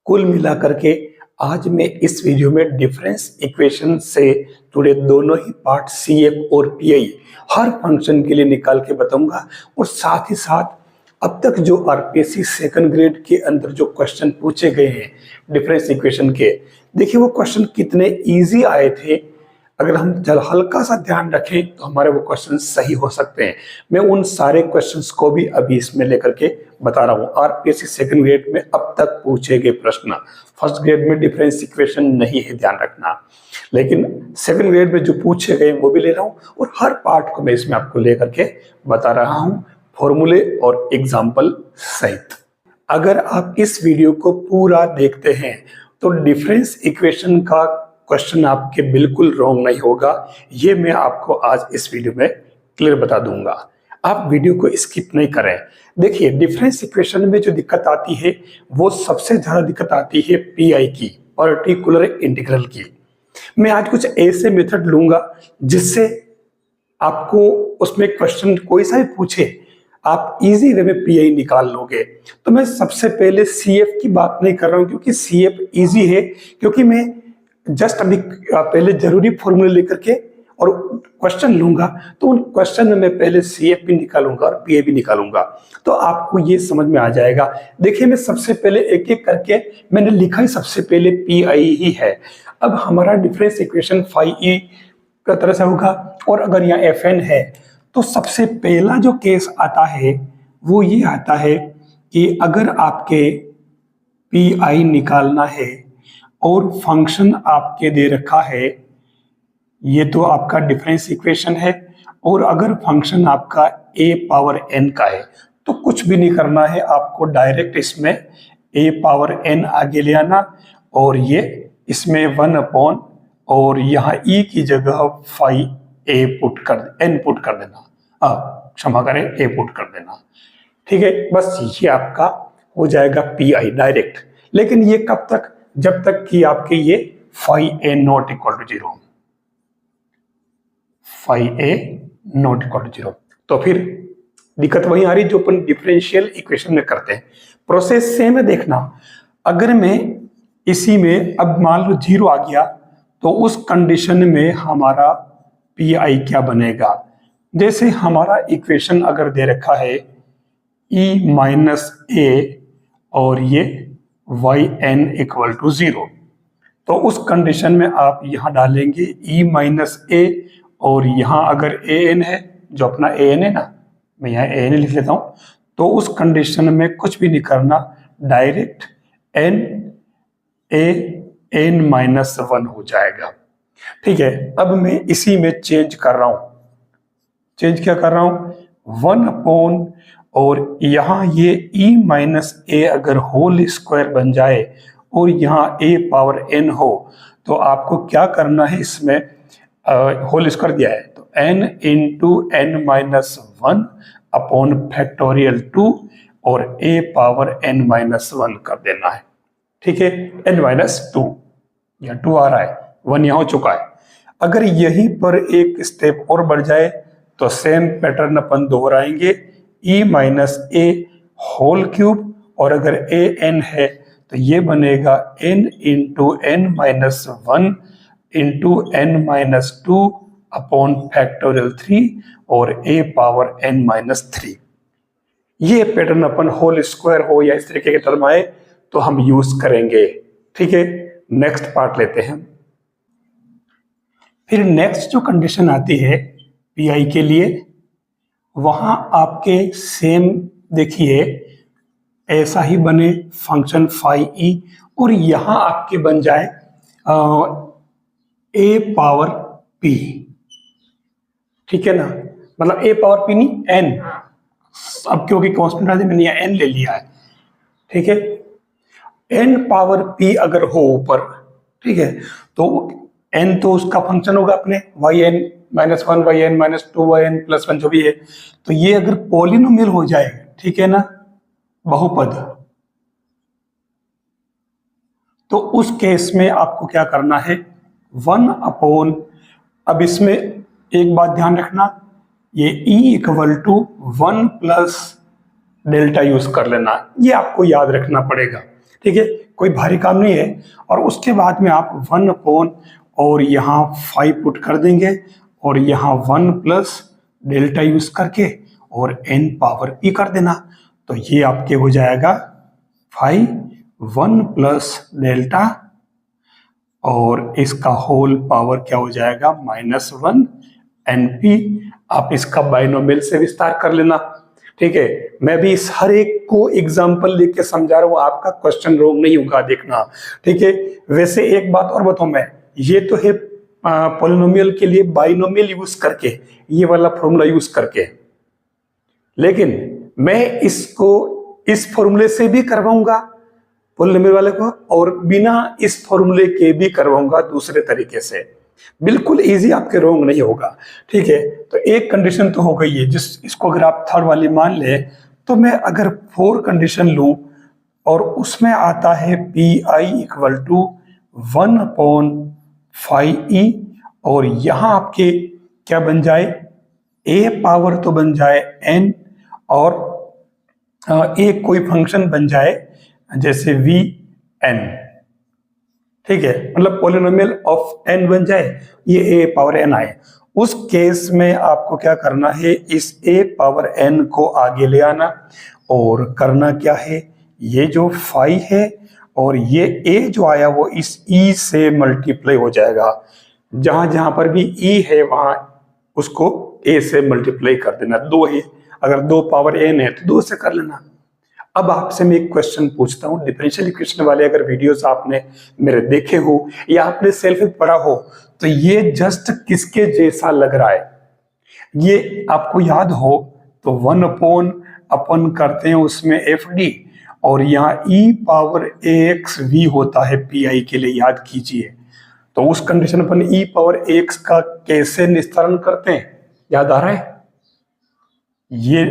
कुल मिलाकर के आज मैं इस वीडियो में डिफरेंस इक्वेशन से जुड़े दोनों ही पार्ट CF और PI हर फंक्शन के लिए निकाल के बताऊंगा और साथ ही साथ अब तक जो RPSC सेकंड ग्रेड के अंदर जो क्वेश्चन पूछे गए हैं डिफरेंस इक्वेशन के, देखिए वो क्वेश्चन कितने इजी आए थे। अगर हम हल्का सा ध्यान रखें तो हमारे वो क्वेश्चन सही हो सकते हैं। मैं उन सारे क्वेश्चंस को भी अभी इसमें लेकर के बता रहा हूँ। RPSC सेकंड ग्रेड में अब तक पूछे गए प्रश्न, फर्स्ट ग्रेड में डिफरेंस इक्वेशन नहीं है, ध्यान रखना, लेकिन सेकंड ग्रेड में जो पूछे गए वो भी ले रहा हूँ और हर पार्ट को मैं इसमें आपको लेकर के बता रहा हूँ फॉर्मूले और एग्जाम्पल सहित। अगर आप इस वीडियो को पूरा देखते हैं तो डिफरेंस इक्वेशन का क्वेश्चन आपके बिल्कुल रॉन्ग नहीं होगा, ये मैं आपको आज इस वीडियो में क्लियर बता दूंगा। आप वीडियो को स्किप नहीं करें। देखिए डिफरेंस इक्वेशन में जो दिक्कत आती है वो सबसे ज्यादा दिक्कत आती है PI की, पर्टिकुलर इंटीग्रल की। मैं आज कुछ ऐसे मेथड लूंगा जिससे आपको उसमें क्वेश्चन कोई सा भी पूछे आप इजी वे में PI निकाल लोगे। तो मैं सबसे पहले CF की बात नहीं कर रहा हूं क्योंकि CF इजी है, क्योंकि मैं जस्ट अभी पहले जरूरी फॉर्मूले लेकर के और क्वेश्चन लूंगा, तो उन क्वेश्चन में मैं पहले CF भी निकालूंगा और PI भी निकालूंगा, तो आपको ये समझ में आ जाएगा। देखिए मैं सबसे पहले एक एक करके मैंने लिखा ही सबसे पहले PI ही है। अब हमारा डिफरेंस इक्वेशन phi का तरह से होगा और अगर यहाँ Fn है तो सबसे पहला जो केस आता है वो ये आता है कि अगर आपके PI निकालना है और फंक्शन आपके दे रखा है, ये तो आपका डिफरेंस इक्वेशन है, और अगर फंक्शन आपका a पावर n का है तो कुछ भी नहीं करना है, आपको डायरेक्ट इसमें a पावर n आगे ले आना और ये इसमें 1 अपॉन और यहाँ e की जगह phi a पुट कर n पुट कर देना, क्षमा करें a पुट कर देना। ठीक है, बस ये आपका हो जाएगा PI डायरेक्ट। लेकिन ये कब तक? जब तक कि आपके ये phi a not equal to 0, phi a not equal to 0। तो फिर दिक्कत वही आ रही जो अपन डिफरेंशियल इक्वेशन में करते हैं। प्रोसेस सेम है, देखना। अगर मैं इसी में अब मान लो 0 आ गया तो उस कंडीशन में हमारा PI क्या बनेगा? जैसे हमारा इक्वेशन अगर दे रखा है e माइनस a और ये yn इक्वल टू 0, तो उस कंडीशन में आप यहां डालेंगे e माइनस a और यहां अगर an है, जो अपना an है ना, मैं यहाँ an लिख लेता हूं, तो उस कंडीशन में कुछ भी नहीं करना, डायरेक्ट n माइनस 1 हो जाएगा। ठीक है, अब मैं इसी में चेंज कर रहा हूं। चेंज क्या कर रहा हूं? 1 अपॉन और यहां ये e माइनस a अगर होल स्क्वायर बन जाए और यहाँ a पावर n हो तो आपको क्या करना है? इसमें होल स्क्वायर दिया है तो n into n minus 1 upon factorial 2 और a पावर n माइनस 1 कर देना है। ठीक है, n माइनस 2, यहाँ 2 आ रहा है, 1 यहाँ हो चुका है। अगर यहीं पर एक स्टेप और बढ़ जाए तो सेम पैटर्न अपन दोहराएंगे, e minus a whole cube और अगर a n है तो ये बनेगा n into n minus 1 into n minus 2 upon factorial 3 और a पावर n माइनस 3। ये पैटर्न अपन होल स्क्वायर हो या इस तरीके के टर्म आए तो हम यूज करेंगे। ठीक है, नेक्स्ट पार्ट लेते हैं। फिर नेक्स्ट जो कंडीशन आती है PI के लिए, वहां आपके सेम देखिए ऐसा ही बने फंक्शन phi e और यहां आपके बन जाए a पावर p। ठीक है ना, मतलब a पावर p नहीं n, अब क्योंकि कांस्टेंट है मैंने यहाँ n ले लिया है। ठीक है, n पावर p अगर हो ऊपर, ठीक है, तो n तो उसका फंक्शन होगा अपने yn minus 1 yn minus 2 yn plus 1 जो भी है, तो ये अगर पॉलिनोमियल हो जाए, ठीक है ना, बहुपद, तो उस केस में आपको क्या करना है? 1 अपॉन, अब इसमें एक बात ध्यान रखना, ये e equal to 1 plus delta use कर लेना, ये आपको याद रखना पड़ेगा। ठीक है, कोई भारी काम नहीं है। और उसके बाद में आप 1 अपॉन और यहाँ 5 पुट कर देंगे और यहाँ 1 प्लस डेल्टा यूज करके और n पावर p कर देना। तो ये आपके हो जाएगा 5 1 प्लस डेल्टा और इसका होल पावर क्या हो जाएगा -1 NP। आप इसका बाइनोमियल से विस्तार कर लेना। ठीक है, मैं भी इस हर एक को एग्जांपल लेके समझा रहा हूं, आपका क्वेश्चन रोंग नहीं होगा देखना। ठीक है, वैसे एक बात और बताऊं मैं, ये तो है पॉलिनोमियल के लिए बाइनोमियल यूज करके, ये वाला फॉर्मूला यूज करके, लेकिन मैं इसको इस फॉर्मूले से भी करवाऊंगा पॉलिनोमियल वाले को और बिना इस फॉर्मूले के भी करवाऊंगा दूसरे तरीके से। बिल्कुल इजी, आपके रोंग नहीं होगा। ठीक है, तो एक कंडीशन तो हो गई है, इसको अगर आप थर्ड वाली मान ले तो मैं अगर 4 कंडीशन लूं और उसमें आता है PI equal to 1 upon 5E और यहां आपके क्या बन जाए, A पावर तो बन जाए n और एक कोई फंक्शन बन जाए जैसे Vn। ठीक है, मतलब पॉलिनोमियल ऑफ n बन जाए, ये a पावर n आए। उस केस में आपको क्या करना है, इस a पावर n को आगे ले आना और करना क्या है, ये जो 5 है और ये a जो आया वो इस e से मल्टीप्लाई हो जाएगा। जहां जहां पर भी e है वहां उसको a से मल्टीप्लाई कर देना। 2 है, अगर 2 पावर n है तो 2 से कर लेना। अब आपसे मैं एक क्वेश्चन पूछता हूं, डिफरेंशियल इक्वेशन वाले अगर वीडियोस आपने मेरे देखे हो या आपने सेल्फ पढ़ा हो तो ये जस्ट किसके जैसा लग रहा है, ये आपको याद हो तो 1 अपॉन अपन करते हैं उसमें FD और यहाँ e पावर ax v होता है PI के लिए, याद कीजिए। तो उस कंडीशन अपन e पावर ax का कैसे निस्तारण करते हैं, याद आ रहा है, ये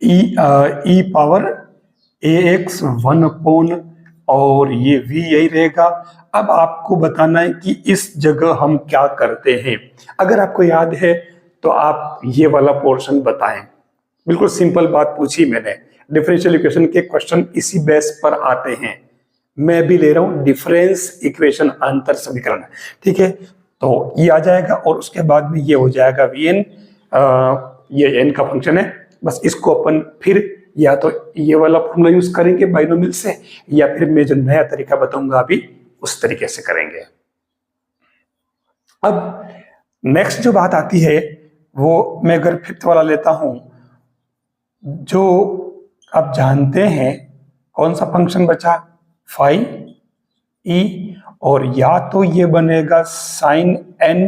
e पावर ax 1 अपॉन और ये v यही रहेगा। अब आपको बताना है कि इस जगह हम क्या करते हैं। अगर आपको याद है तो आप ये वाला पोर्शन बताएं। बिल्कुल सिंपल बात पूछी मैंने, डिफरेंशियल इक्वेशन के क्वेश्चन इसी बेस पर आते हैं। मैं भी ले रहा हूं डिफरेंस इक्वेशन, अंतर समीकरण। ठीक है, तो ये आ जाएगा और उसके बाद में ये हो जाएगा Vn, ये n का फंक्शन है। बस इसको अपन फिर या तो ये वाला फॉर्मूला यूज करेंगे बाइनोमियल से, या फिर मैं जो नया तरीका बताऊंगा अभी उस तरीके से करेंगे। अब नेक्स्ट जो बात आती है वो मैं अगर फिफ्थ वाला लेता हूं, जो आप जानते हैं कौन सा फंक्शन बचा, फाई ई, और या तो ये बनेगा साइन एन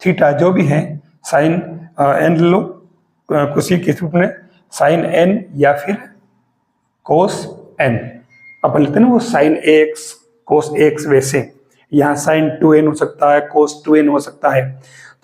थीटा, जो भी है साइन एन लो किसी के रूप में साइन एन या फिर कोस एन, अपन लेते हैं ना वो साइन एक्स कोस एक्स, वैसे यहाँ साइन 2n हो सकता है, कोस 2n हो सकता है।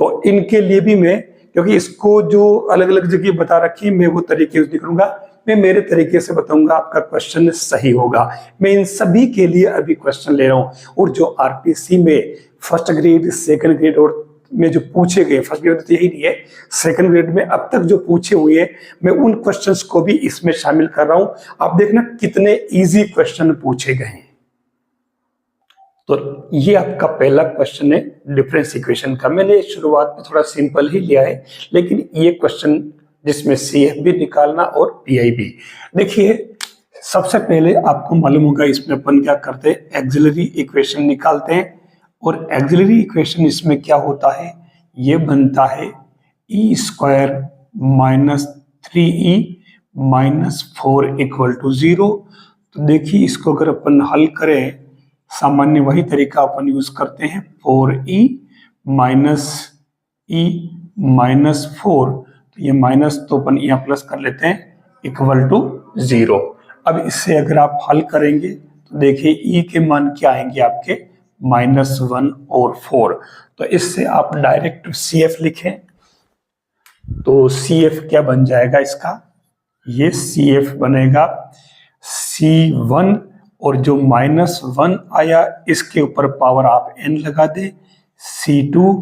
तो इनके लिए भी मैं, क्योंकि इसको जो अलग अलग जगह बता रखी मैं वो तरीके यूज नहीं करूंगा, मैं मेरे तरीके से बताऊंगा, आपका क्वेश्चन सही होगा। मैं इन सभी के लिए अभी क्वेश्चन ले रहा हूं, और जो आरपीसी में फर्स्ट ग्रेड सेकंड ग्रेड और में जो पूछे गए, फर्स्ट ग्रेड तो यही नहीं है, सेकंड ग्रेड में अब तक जो पूछे हुए मैं उन क्वेश्चंस को भी इसमें शामिल कर रहा हूं। आप देखना कितने इजी क्वेश्चन पूछे गए हैं। तो ये आपका पहला क्वेश्चन है डिफरेंस इक्वेशन का। मैंने शुरुआत में थोड़ा सिंपल ही लिया है, लेकिन ये क्वेश्चन जिसमें CF भी निकालना और PI भी। देखिए सबसे पहले आपको मालूम होगा इसमें अपन क्या करते हैं, एक्सिलरी इक्वेशन निकालते हैं, और एक्सिलरी इक्वेशन इसमें क्या होता है, ये बनता है e square minus 3e minus 4 equal to 0। तो देखिए इसको अगर अपन हल करें, सामान्य वही तरीका अपन यूज करते हैं, 4e माइनस e माइनस 4, तो ये माइनस तो अपन यहाँ प्लस कर लेते हैं, इक्वल टू 0। अब इससे अगर आप हल करेंगे तो देखिए e के मान क्या आएंगे आपके, -1 और 4। तो इससे आप डायरेक्ट CF लिखें, तो CF क्या बन जाएगा इसका, ये CF बनेगा C1, और जो -1 आया इसके ऊपर पावर आप n लगा दे, C2,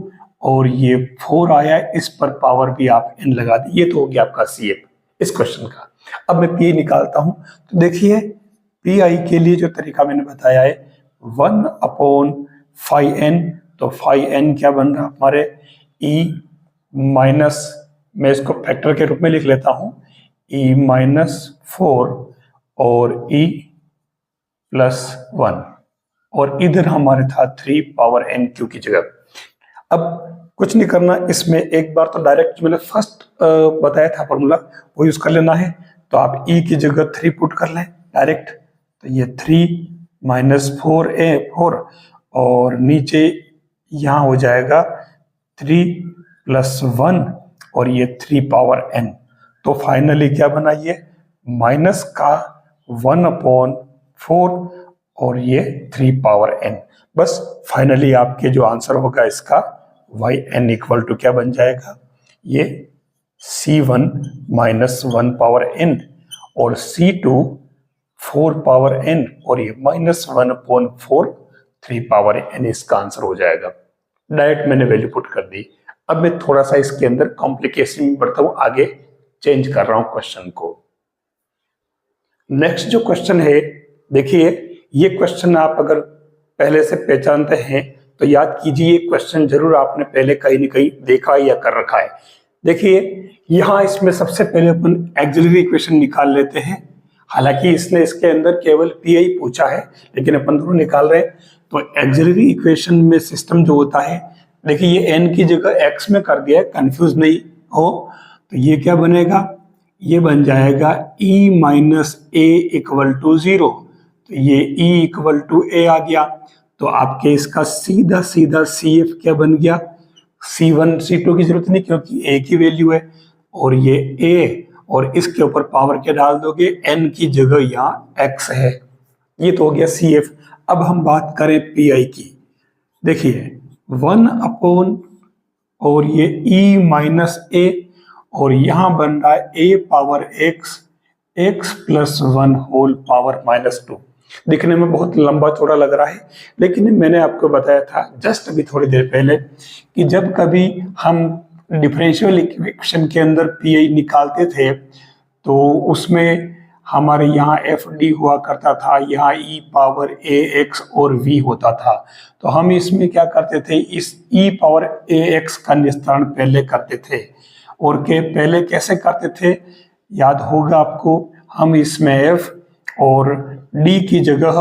और ये 4 आया इस पर पावर भी आप n लगा दे। ये तो हो गया आपका CF इस क्वेश्चन का। अब मैं P निकालता हूं, तो देखिए पी आई के लिए जो तरीका मैंने बताया है 1/5n, तो 5n क्या बन रहा हमारे e माइनस, मैं इसको फैक्टर के रूप में लिख लेता हूं, e-4 और e+1, और इधर हमारे था 3n³ की जगह। अब कुछ नहीं करना, इसमें एक बार तो डायरेक्ट मैंने फर्स्ट बताया था फॉर्मूला वो यूज कर लेना है, तो आप e की जगह 3 पुट कर लें डायरेक्ट, तो ये 3 - 4 और नीचे यहाँ हो जाएगा 3+1 और ये 3n, तो फाइनली क्या बना ये माइनस का 1/4 और ये 3n। बस फाइनली आपके जो आंसर होगा इसका yn इक्वल टू क्या बन जाएगा, ये C1 - 1/n और C2 4/n और ये -1/4 3/n, इसका आंसर हो जाएगा। डायरेक्ट मैंने वैल्यू पुट कर दी। अब मैं थोड़ा सा इसके अंदर कॉम्प्लिकेशन में बढ़ता हूं, आगे चेंज कर रहा हूं क्वेश्चन को। नेक्स्ट जो क्वेश्चन है, देखिए ये क्वेश्चन आप अगर पहले से पहचानते हैं तो याद कीजिए, ये क्वेश्चन जरूर आपने पहले कहीं ना कहीं देखा या कर रखा है। देखिए यहां इसमें सबसे पहले अपन ऑक्सिलरी इक्वेशन निकाल लेते हैं, हालांकि इसने इसके अंदर केवल पी आई पूछा है लेकिन अपन दोनों निकाल रहे हैं। तो ऑक्सिलरी इक्वेशन में सिस्टम जो होता है, देखिए ये n की जगह x में कर दिया है, कंफ्यूज नहीं हो, तो ये क्या बनेगा, ये बन जाएगा e - a = 0, तो ये e = a आ गया, तो आपके इसका सीधा सीधा CF क्या बन गया, C1 C2 की जरूरत नहीं क्योंकि a की वैल्यू है, और ये a और इसके ऊपर पावर क्या डाल दोगे, n की जगह यहाँ x है, ये तो हो गया CF। अब हम बात करें PI की, देखिए 1/ और ये e - a और यहां बन रहा है a⁻x x+1 होल पावर -2। दिखने में बहुत लंबा चौड़ा लग रहा है, लेकिन मैंने आपको बताया था जस्ट अभी थोड़ी देर पहले कि जब कभी हम डिफरेंशियल इक्वेशन के अंदर पीआई निकालते थे तो उसमें हमारे यहाँ FD हुआ करता था, यहाँ e⁻ax और v होता था। तो हम इसमें क्या करते थे, इस e⁻ax का निस्तारण पहले करते थे, और के पहले कैसे करते थे याद होगा आपको, हम इसमें f और d की जगह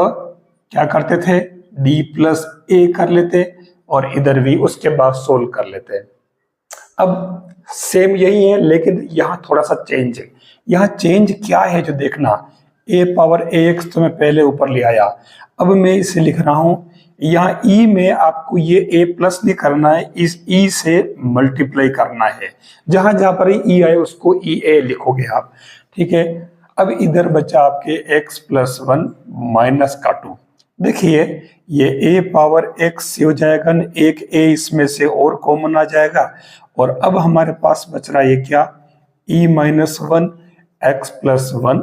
क्या करते थे, d+a कर लेते और इधर v उसके बाद सोल्व कर लेते। अब सेम यही है लेकिन यहाँ थोड़ा सा चेंज है। यहाँ चेंज क्या है जो देखना, a⁻ax तो मैं पहले ऊपर ले आया, अब मैं इसे लिख रहा हूं, यहाँ e में आपको ये a प्लस नहीं करना है, इस e से मल्टीप्लाई करना है, जहां जहां पर e आए उसको ea लिखोगे आप, ठीक है। अब इधर बचा आपके x+1 -2, देखिए ये a⁻x से हो जाएगा न, एक a इसमें से और कॉमन आ जाएगा, और अब हमारे पास बच रहा है ये क्या, e-1 x+1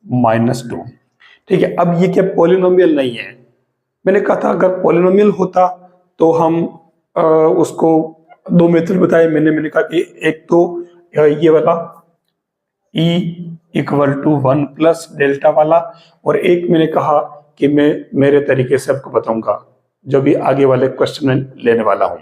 -2, ठीक है। अब ये क्या पॉलिनोमियल नहीं है, मैंने कहा था अगर पॉलिनोमियल होता तो हम उसको दो मेथड बताए मैंने कहा कि एक तो ये वाला e = 1 + डेल्टा वाला, और एक मैंने कहा कि मैं मेरे तरीके से आपको बताऊंगा जो भी आगे वाले क्वेश्चन लेने वाला हूं।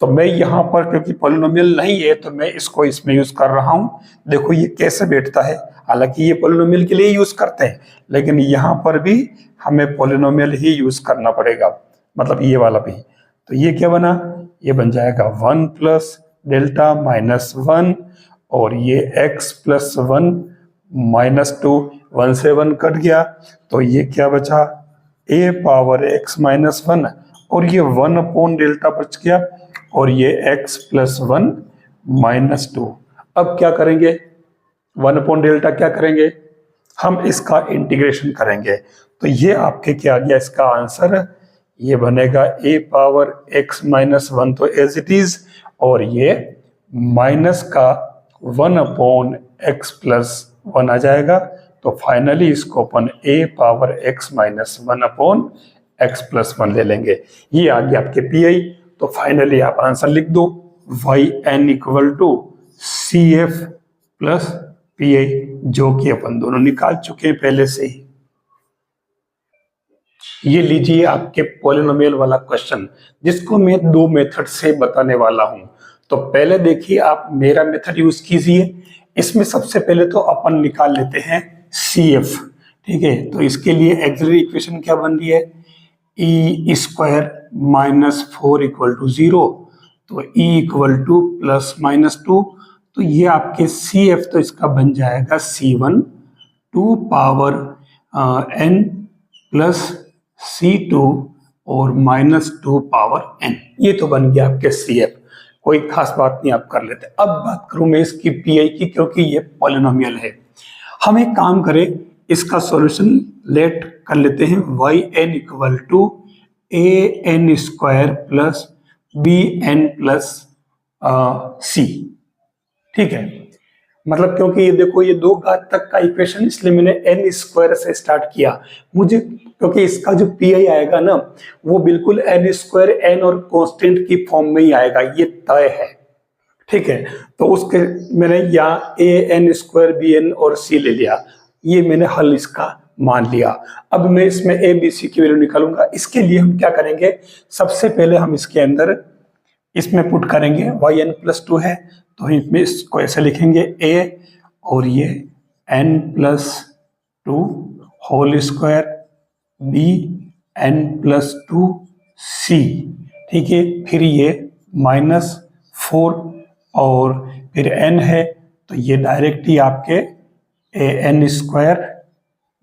तो मैं यहाँ पर क्योंकि पॉलिनोमियल नहीं है तो मैं इसको इसमें यूज कर रहा हूं, देखो ये कैसे बैठता है, हालांकि ये पॉलिनोमियल के लिए यूज करते हैं लेकिन यहाँ पर भी हमें पॉलिनोमियल ही यूज करना पड़ेगा, मतलब ये वाला भी। तो ये क्या बना, ये बन जाएगा 1 + डेल्टा -1 और ये x+1 -2, 1 से 1 कट गया, तो ये क्या बचा, a⁻x -1 और ये 1/डेल्टा बच गया और ये x+1 -2। अब क्या करेंगे, 1/डेल्टा क्या करेंगे, हम इसका इंटीग्रेशन करेंगे, तो ये आपके क्या आ गया इसका आंसर, ये बनेगा a⁻x -1 तो एज इट इज, और ये माइनस का 1/x+1 आ जाएगा, तो फाइनली इसको अपन a⁻x -1 x+1 ले लेंगे। ये आ गया आपके पीआई, तो फाइनली आप आंसर लिख दो, yn = CF + PI, जो कि अपन दोनों निकाल चुके हैं पहले से ही। ये लीजिए आपके पॉलिनोमियल वाला क्वेश्चन, जिसको मैं दो मेथड से बताने वाला हूं। तो पहले देखिए, आप मेरा मेथड यूज कीजिए। इसमें सबसे पहले तो अपन निकाल लेते हैं CF। ठीक है, तो इसके लिए एक्सिलरी इक्वेशन क्या बन रही है, E square minus 4 equal to 0। तो E equal two plus minus 2। तो ये आपके CF तो इसका बन जाएगा C1 2 power n plus C2 और माइनस 2 पावर n। ये तो बन गया आपके CF। कोई खास बात नहीं, आप कर लेते। अब बात करूं मैं इसकी PI की, क्योंकि ये पॉलिनोमियल है। हम एक काम करें, इसका सॉल्यूशन लेट कर लेते हैं। yn equal to an square plus bn plus c। ठीक है, मतलब क्योंकि ये देखो, ये दो घात तक का इक्वेशन, इसलिए मैंने n स्क्वायर से स्टार्ट किया। मुझे क्योंकि इसका जो PI आएगा ना, वो बिल्कुल n स्क्वायर n और कांस्टेंट की फॉर्म में ही आएगा, ये तय है। ठीक है, तो उसके मैंने यहाँ an स्क्वायर bn और c ले लिया, ये मैंने हल इसका मान लिया। अब मैं इसमें a b c की वैल्यू निकालूंगा। इसके लिए हम क्या करेंगे, सबसे पहले हम इसके अंदर इसमें पुट करेंगे yn प्लस 2 है, तो इसमें इसको ऐसे लिखेंगे a और ये n plus 2 whole square b n plus 2 c। ठीक है, फिर ये माइनस 4 और फिर n है, तो ये डायरेक्ट ही आपके an square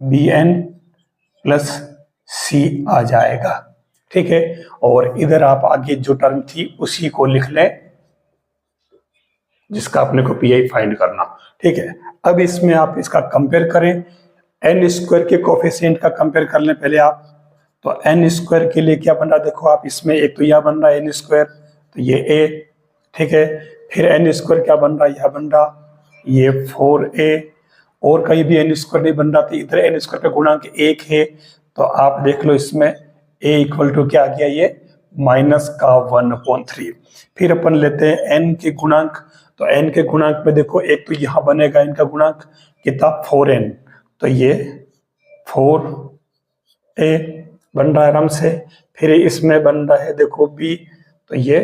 bn plus c आ जाएगा। ठीक है, और इधर आप आगे जो टर्म थी उसी को लिख लें, जिसका अपने को PI फाइंड करना। ठीक है, अब इसमें आप इसका कंपेयर करें, n स्क्वायर के कोफिशिएंट का कंपेयर कर लें पहले आप। तो n स्क्वायर के लिए क्या बन रहा है, देखो आप इसमें एक तो यह बन रहा है n स्क्वायर, तो ये a। ठीक है, फिर n स्क्वायर क्या बन रहा है, यह बन रहा ये 4a, और कहीं भी n स्क्वायर नहीं बन रहा, तो इधर n स्क्वायर का गुणांक 1 है। तो आप देख लो इसमें a इक्वल टू क्या आ गया, ये माइनस का 1/3। फिर अपन लेते हैं n के गुणांक। तो n के गुणांक में देखो, एक तो यहाँ बनेगा n का गुणांक कितना 4n, तो ये 4a बन रहा है आराम से। फिर इसमें बन रहा है देखो b, तो ये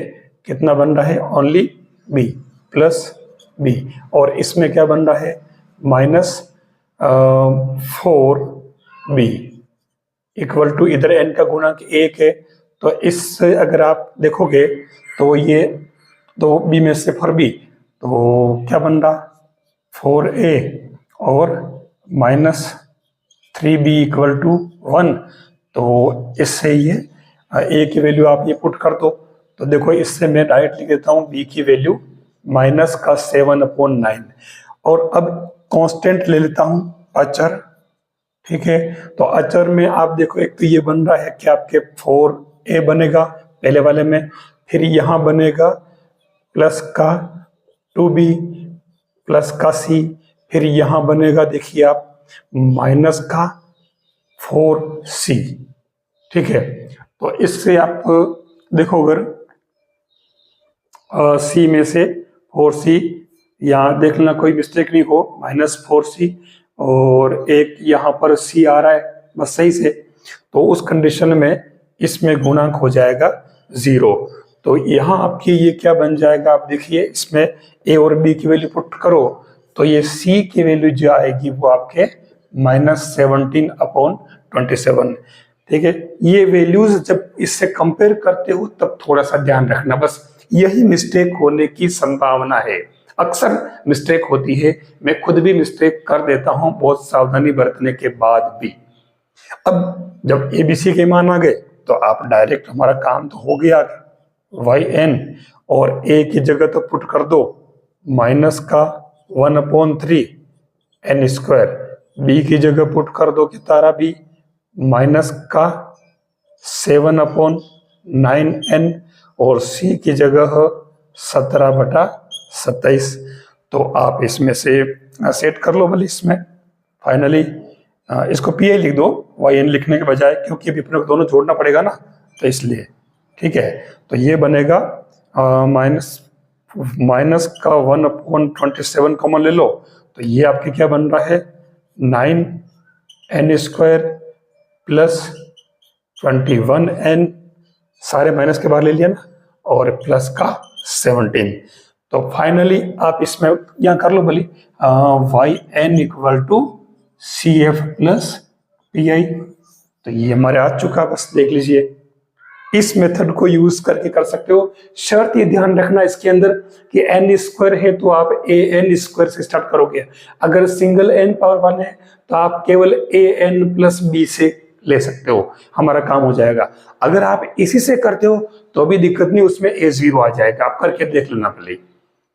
कितना बन रहा है, ओनली b प्लस b। और इसमें क्या बन रहा है, माइनस 4b इक्वल टू, इधर n का गुणांक 1 है, तो इससे अगर आप देखोगे तो ये तो b में से 4b, तो क्या बन रहा 4a और माइनस 3b इक्वल टू 1। तो इससे ये a की वैल्यू आप ये पुट कर दो, तो देखो इससे मैं डायरेक्ट लिख देता हूँ b की वैल्यू माइनस का 7/9। और अब कांस्टेंट ले लेता हूँ अचर। ठीक है, तो अचर में आप देखो, एक तो ये बन रहा है कि आपके 4a बनेगा पहले वाले में, फिर यहाँ बनेगा प्लस का 2b प्लस का c, फिर यहाँ बनेगा देखिए आप माइनस का 4c। ठीक है, तो इससे आप देखो, अगर c में से 4c, यहाँ देख लेना कोई मिस्टेक नहीं हो, माइनस 4c और एक यहाँ पर c आ रहा है बस सही से, तो उस कंडीशन में इसमें गुणांक हो जाएगा 0। तो यहाँ आपकी ये क्या बन जाएगा, आप देखिए इसमें a और b की वैल्यू पुट करो, तो ये c की वैल्यू जो आएगी वो आपके -17/27। ठीक है, ये वैल्यूज जब इससे कंपेयर करते हो तब थोड़ा सा ध्यान रखना, बस यही मिस्टेक होने की संभावना है। अक्सर मिस्टेक होती है, मैं खुद भी मिस्टेक कर देता हूं बहुत सावधानी बरतने के बाद भी। अब जब ABC के मान आ गए तो आप डायरेक्ट, हमारा काम तो हो गया, yn और a की जगह तो पुट कर दो माइनस का 1/3 n स्क्वायर, b की जगह पुट कर दो कि तारा b माइनस का 7/9n, और c की जगह 17/27। तो आप इसमें से सेट कर लो भले इसमें फाइनली, इसको PI लिख दो yn लिखने के बजाय, क्योंकि अभी अपने को दोनों जोड़ना पड़ेगा ना, तो इसलिए। ठीक है, तो ये बनेगा माइनस का 1/27 कॉमन ले लो, तो ये आपके क्या बन रहा है 9n स्क्वायर प्लस 21n, सारे माइनस के बाहर ले लिया ना, और प्लस का 17। तो फाइनली आप इसमें यहाँ कर लो भली, yn equal to CF plus PI। तो ये हमारे आ चुका, बस देख लीजिए। इस मेथड को यूज करके कर सकते हो। शर्त ये ध्यान रखना इसके अंदर कि n स्क्वायर है तो आप an स्क्वायर से स्टार्ट करोगे। अगर सिंगल n पावर 1 है तो आप केवल an प्लस b से ले सकते हो, हमारा काम हो जाएगा। अगर आप इसी से करते हो तो भी दिक्कत नहीं, उसमें a0 आ जाएगा, आप करके देख लेना पहले।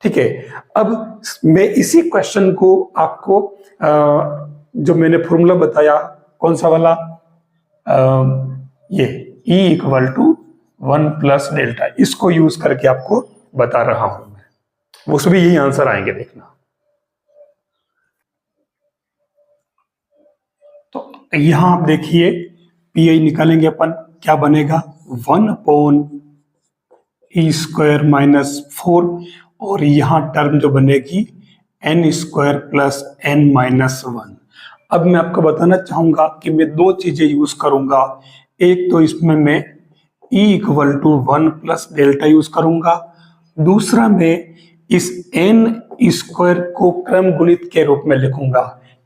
ठीक है, अब मैं इसी क्वेश्चन को आपको जो मैंने फॉर्मूला बताया, कौन सा वाला, ये E equal to 1 plus delta, इसको यूज करके आपको बता रहा हूं मैं, उसमें यही आंसर आएंगे, देखना। तो यहां आप देखिए PI निकालेंगे अपन, क्या बनेगा 1 अपॉन E स्क्वायर माइनस 4, और यहां टर्म जो बनेगी n square plus n minus 1। अब मैं आपको बताना चाहूंगा कि मैं दो चीजें यूज करूंगा। एक तो इसमें मैं E equal to 1 plus delta use करूंगा, दूसरा मैं इस n स्क्वायर को क्रम गुणित के रूप में लिखूंगा।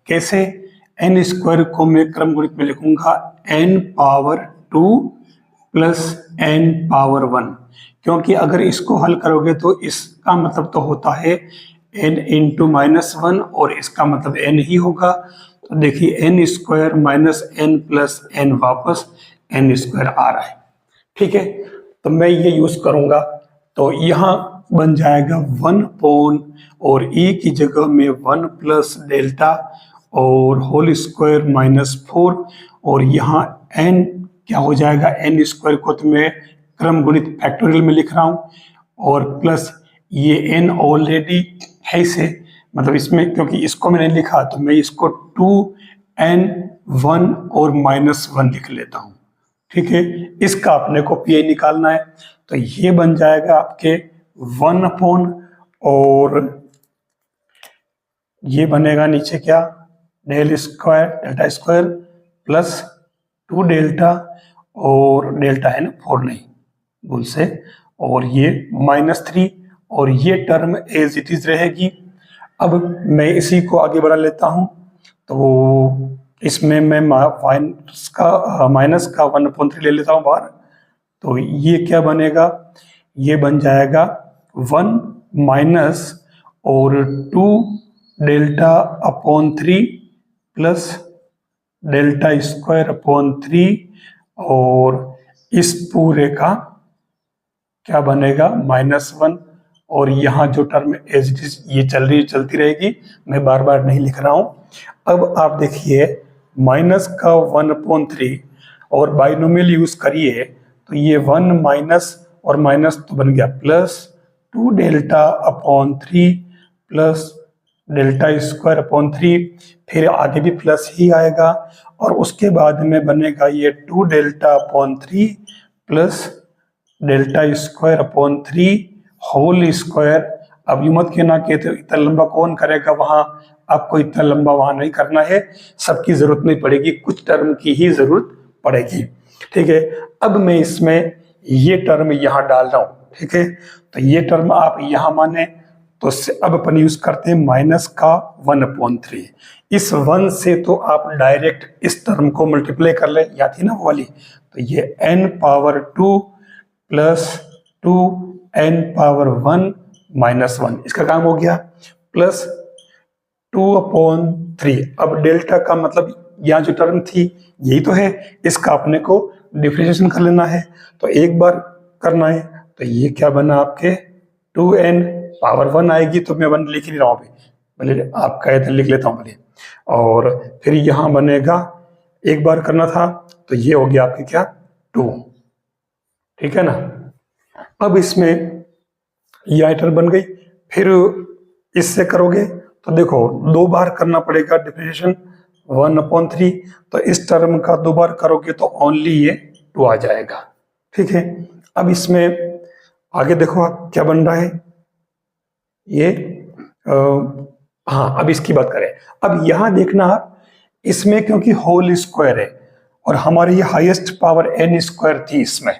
कैसे? n स्क्वायर को मैं क्रम गुणित में लिखूंगा n power 2 plus n power 1, क्योंकि अगर इसको हल करोगे तो इसका मतलब तो होता है n इंटू माइनस 1, और इसका मतलब n ही होगा। तो देखिए n square minus n plus n, वापस n स्क्वायर आ रहा है। ठीक है, तो मैं ये यूज करूंगा, तो यहां बन जाएगा 1 अपॉन, और E की जगह में 1 प्लस डेल्टा और होल स्क्वायर माइनस 4, और यहाँ n क्या हो जाएगा, n स्क्वायर को तो मैं क्रम गुणित फैक्टोरियल में लिख रहा हूं, और प्लस ये n ऑलरेडी है इसे, मतलब इसमें, क्योंकि इसको मैंने लिखा तो मैं इसको 2n 1 और माइनस 1 लिख लेता हूं। ठीक है, इसका अपने को PI निकालना है, तो ये बन जाएगा आपके 1 अपॉन, और ये बनेगा नीचे क्या, del square delta square plus 2 delta, और डेल्टा है ना 4 नहीं भूल से, और ये माइनस 3, और ये टर्म एज इट इज रहेगी। अब मैं इसी को आगे बढ़ा लेता हूं, तो इसमें मैं माइनस का 1/3 ले लेता हूं बाहर, तो ये क्या बनेगा, ये बन जाएगा 1 माइनस और 2 delta upon 3 plus delta square upon 3, और इस पूरे का क्या बनेगा -1, और यहाँ जो टर्म एज इट इज ये चलती रहेगी, मैं बार बार नहीं लिख रहा हूं। अब आप देखिए माइनस का 1/3 और बाइनोमियल यूज करिए, तो ये 1 माइनस और माइनस तो बन गया plus 2 delta upon 3 plus delta square upon 3, फिर आगे भी प्लस ही आएगा, और उसके बाद में बनेगा ये 2 delta upon 3 plus delta square upon 3 whole square. अब यू मत कहना कि इतना लंबा कौन करेगा, वहां आपको इतना लंबा वहां नहीं करना है, सबकी जरूरत नहीं पड़ेगी, कुछ टर्म की ही जरूरत पड़ेगी। ठीक है, अब मैं इसमें ये टर्म यहां डाल रहा हूं। ठीक है, तो ये टर्म आप यहां माने, तो अब अपन यूज करते हैं माइनस का 1/3। इस 1 से तो आप डायरेक्ट इस टर्म को मल्टीप्लाई कर ले, या थी ना वो वाली, तो ये n power 2 plus 2n power 1 minus 1, इसका काम हो गया, प्लस 2/3। अब डेल्टा का मतलब यहाँ जो टर्म थी यही तो है, इसका अपने को डिफरेंशिएशन कर लेना है, तो एक बार करना है, तो ये क्या बना आपके 2n पावर 1 आएगी, तो मैं 1 लिख नहीं रहा हूँ अभी, भले आप कहे थे लिख लेता हूँ भले, और फिर यहाँ बनेगा, एक बार करना था, तो ये हो गया आपके क्या 2। ठीक है ना, अब इसमें ये आइटम बन गई, फिर इससे करोगे तो देखो 2 बार करना पड़ेगा डिफरेंशिएशन 1/3, तो इस टर्म का 2 बार करोगे तो ओनली ये 2 आ जाएगा। ठीक है, अब इसमें आगे देखो आप क्या बन रहा है, ये हाँ, अब इसकी बात करें। अब यहां देखना आप, इसमें क्योंकि होल स्क्वायर है और हमारी ये हाईएस्ट पावर n स्क्वायर थी इसमें,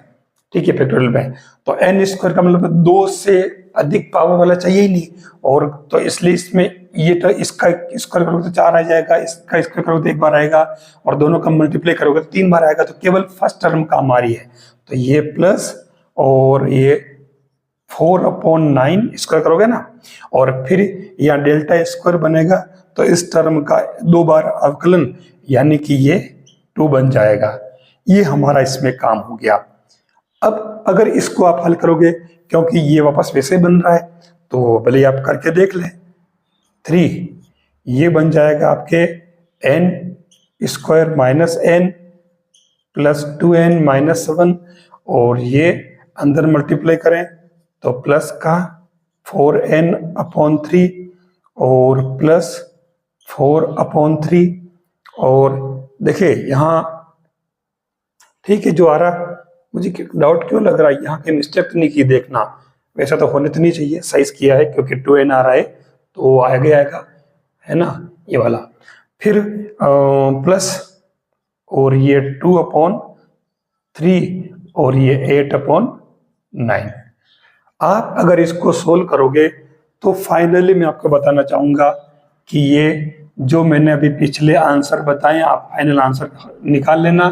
ठीक है, फैक्टोरियल में। तो n स्क्वायर का मतलब 2 से अधिक पावर वाला चाहिए ही नहीं, और तो इसलिए इसमें ये तो इसका स्क्वायर करोगे तो 4 आ जाएगा, इसका स्क्वायर करोगे तो 1 बार आएगा, और दोनों का मल्टीप्लाई करोगे तो 3 बार आएगा। तो केवल फर्स्ट टर्म काम आ रही है, तो ये प्लस और ये 4/9 स्क्वायर करोगे ना, और फिर यहाँ डेल्टा स्क्वायर बनेगा, तो इस टर्म का 2 बार अवकलन, यानी कि ये 2 बन जाएगा। ये हमारा इसमें काम हो गया। अब अगर इसको आप हल करोगे, क्योंकि ये वापस वैसे बन रहा है, तो भले आप करके देख लें। 3 ये बन जाएगा आपके n square minus n plus 2n minus 1, और ये अंदर मल्टीप्लाई करें तो प्लस का 4n/3 और प्लस 4/3, और देखिए यहाँ ठीक है जो आ रहा, मुझे डाउट क्यों लग रहा है, यहाँ के मिस्टेक तो नहीं की देखना, वैसा तो होने तो नहीं चाहिए, साइज किया है क्योंकि 2n आ रहा है तो आगे आएगा, है ना, ये वाला। फिर प्लस और ये 2/3 और ये 8/9। आप अगर इसको सोल्व करोगे तो फाइनली मैं आपको बताना चाहूंगा कि ये जो मैंने अभी पिछले आंसर बताए, आप फाइनल आंसर निकाल लेना।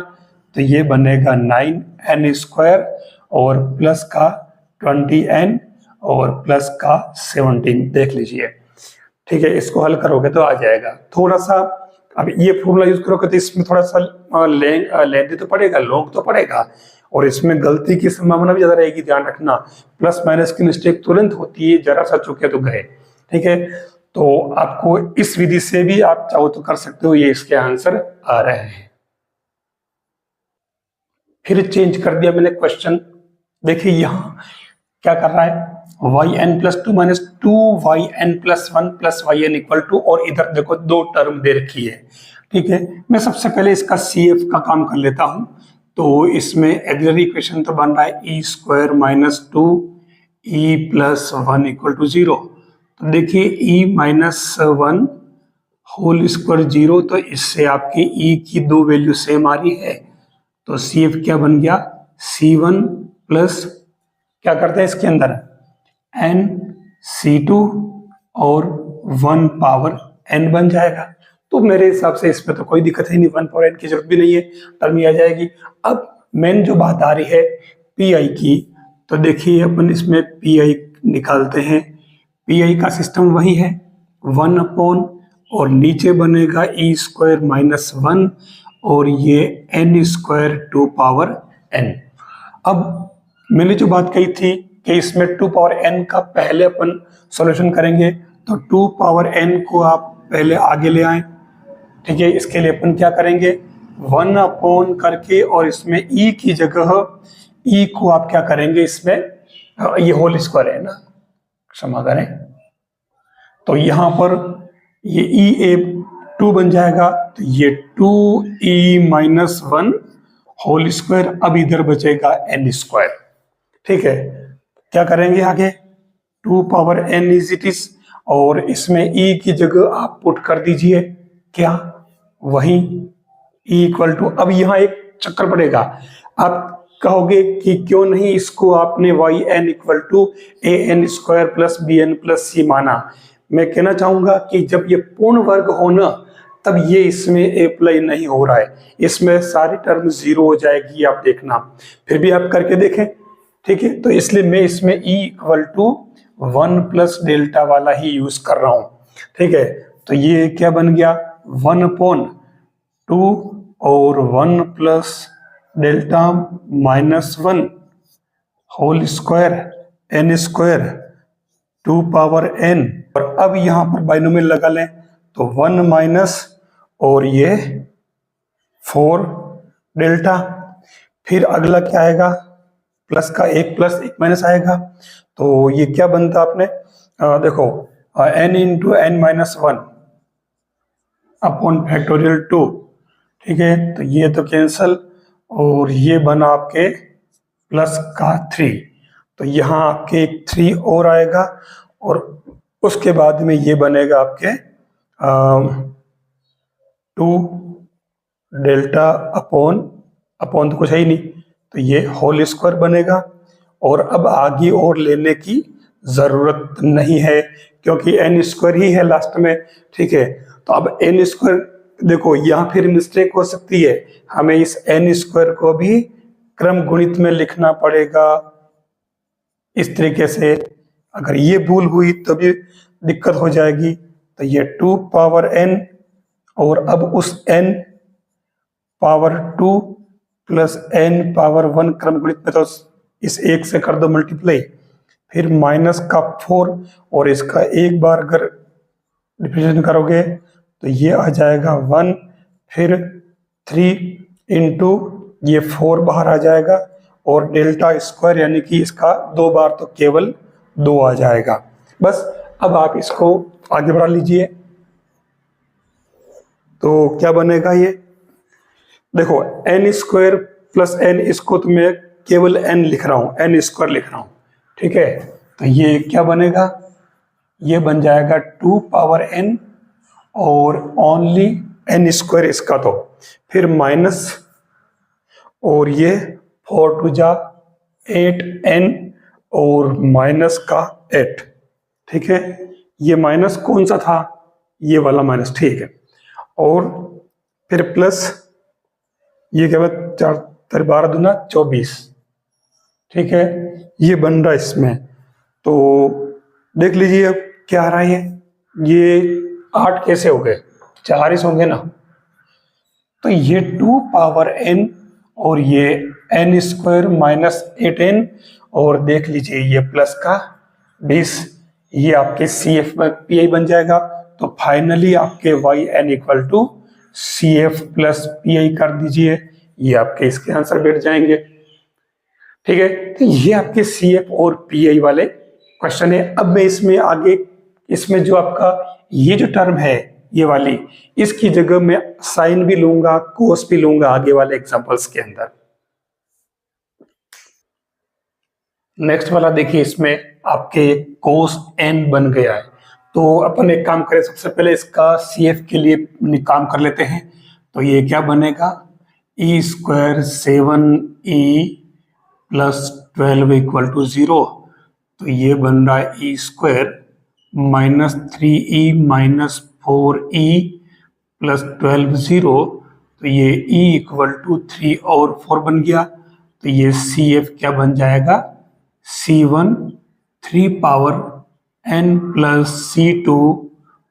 तो ये बनेगा 9n स्क्वायर और प्लस का 20n और प्लस का 17, देख लीजिए, ठीक है। इसको हल करोगे तो आ जाएगा। थोड़ा सा अब ये फॉर्मूला यूज करोगे तो इसमें थोड़ा सा लेंथ तो पड़ेगा, लॉन्ग तो पड़ेगा, और इसमें गलती की संभावना भी ज्यादा रहेगी, ध्यान रखना। प्लस माइनस की मिस्टेक तुरंत होती है, जरा सा चूके तो गए, ठीक है। तो आपको इस विधि से भी आप चाहो तो कर सकते हो, ये इसके आंसर आ रहे हैं। फिर चेंज कर दिया मैंने क्वेश्चन, देखिए यहाँ क्या कर रहा है, yn+2 minus 2yn+1 plus yn equal to, और इधर देखो 2 टर्म दे रखी है, ठीक है। मैं सबसे पहले इसका CF का काम कर लेता हूं। तो इसमें एक्सिलरी इक्वेशन तो बन रहा है e² minus 2e plus 1 equal to 0। तो देखिए e माइनस 1 होल स्क्वायर 0, तो इससे आपकी e की 2 वैल्यू सेम आ रही है, तो CF क्या बन गया, C1 प्लस क्या करते हैं इसके अंदर n C2 और 1 पावर n बन जाएगा। तो मेरे हिसाब से इसमें तो कोई दिक्कत है नहीं, 1 पावर n की जरूरत भी नहीं है, टर्म ही आ जाएगी। अब मेन जो बात आ रही है PI की, तो देखिए अपन इसमें PI निकालते हैं। PI का सिस्टम वही है 1/, और नीचे बनेगा e² माइनस 1 और ये n² 2 पावर n। अब मैंने जो बात कही थी कि इसमें 2 पावर n का पहले अपन सॉल्यूशन करेंगे, तो 2 पावर n को आप पहले आगे ले आए, ठीक है। इसके लिए अपन क्या करेंगे, 1/, करके, और इसमें e की जगह e को आप क्या करेंगे, इसमें ये होल स्क्वायर है ना, क्षमा करें, तो यहां पर ये e(2) बन जाएगा, तो ये 2e माइनस 1 होल स्क्वायर। अब इधर बचेगा n², ठीक है। क्या करेंगे आगे, 2 power n is it is, और इसमें e की जगह आप पुट कर दीजिए क्या, वही e इक्वल टू, अब यहाँ एक चक्कर पड़ेगा, आप कहोगे कि क्यों नहीं इसको आपने yn equal to an² plus bn plus c माना। मैं कहना चाहूंगा कि जब ये पूर्ण वर्ग हो ना, तब ये इसमें अप्लाई नहीं हो रहा है, इसमें सारी टर्म 0 हो जाएगी, आप देखना। फिर भी आप करके देखें, ठीक है। तो इसलिए मैं इसमें e equal to 1 plus delta वाला ही यूज कर रहा हूं, ठीक है। तो ये क्या बन गया, 1/2 और 1 plus delta minus 1 whole square n² 2 power n। और अब यहां पर बाइनोमियल लगा लें, तो 1 माइनस और ये 4 डेल्टा, फिर अगला क्या आएगा, प्लस का 1 प्लस 1 माइनस आएगा, तो ये क्या बनता आपने देखो n into n minus 1 upon factorial 2, ठीक है। तो ये तो कैंसल, और ये बना आपके प्लस का 3, तो यहाँ आपके एक 3 और आएगा, और उसके बाद में ये बनेगा आपके 2 डेल्टा अपॉन अपॉन तो कुछ है ही नहीं, तो ये होल स्क्वायर बनेगा। और अब आगे और लेने की जरूरत नहीं है क्योंकि एन स्क्वायर ही है लास्ट में। ठीक है, तो अब एन स्क्वायर देखो यहाँ फिर मिस्टेक हो सकती है, हमें इस एन स्क्वायर को भी क्रम गुणित में लिखना पड़ेगा इस तरीके से। अगर ये भूल हुई तो भी दिक्कत हो जाएगी। तो ये 2 पावर n और अब उस n power 2 plus n power 1 क्रम गुणित में तो इस एक से कर दो मल्टीप्लाई, फिर माइनस का 4 और इसका एक बार अगर डिफरेंशिएशन करोगे तो ये आ जाएगा 1, फिर 3 इंटू ये 4 बाहर आ जाएगा और डेल्टा स्क्वायर यानी कि इसका 2 बार तो केवल 2 आ जाएगा। बस अब आप इसको आगे बढ़ा लीजिए। तो क्या बनेगा ये देखो एन स्क्वायर प्लस एन, इसको तो मैं केवल एन लिख रहा हूं, एन स्क्वायर लिख रहा हूं। ठीक है, तो ये क्या बनेगा, ये बन जाएगा 2 पावर एन और ओनली एन स्क्वायर इसका, तो फिर माइनस और ये 4 टू जा 8n और माइनस का 8। ठीक है, ये माइनस कौन सा था, ये वाला माइनस। ठीक है, और फिर प्लस ये क्या बात 4 12 दूना 24। ठीक है, ये बन रहा है इसमें। तो देख लीजिए अब क्या आ रहा है, ये 8 कैसे हो गए, 4 ही होंगे ना। तो ये 2 पावर n और ये n स्क्वायर माइनस 8n और देख लीजिए ये प्लस का 20, ये आपके CF में PI बन जाएगा। तो फाइनली आपके yn equal to CF plus PI कर दीजिए, ये आपके इसके आंसर बैठ जाएंगे। ठीक है, तो ये आपके CF और PI वाले क्वेश्चन है। अब मैं इसमें आगे इसमें जो आपका ये जो टर्म है ये वाली, इसकी जगह मैं साइन भी लूंगा, कोस भी लूंगा आगे वाले एग्जांपल्स के अंदर। नेक्स्ट वाला देखिए, इसमें आपके कोस n बन गया है। तो अपन एक काम करें, सबसे पहले इसका CF के लिए काम कर लेते हैं। तो ये क्या बनेगा, e square 7e plus 12 equal to 0। तो ये बन रहा है e square minus 3e minus 4e plus 12 0। तो ये e इक्वल टू 3 और 4 बन गया। तो ये CF क्या बन जाएगा, C1 3 power n plus C2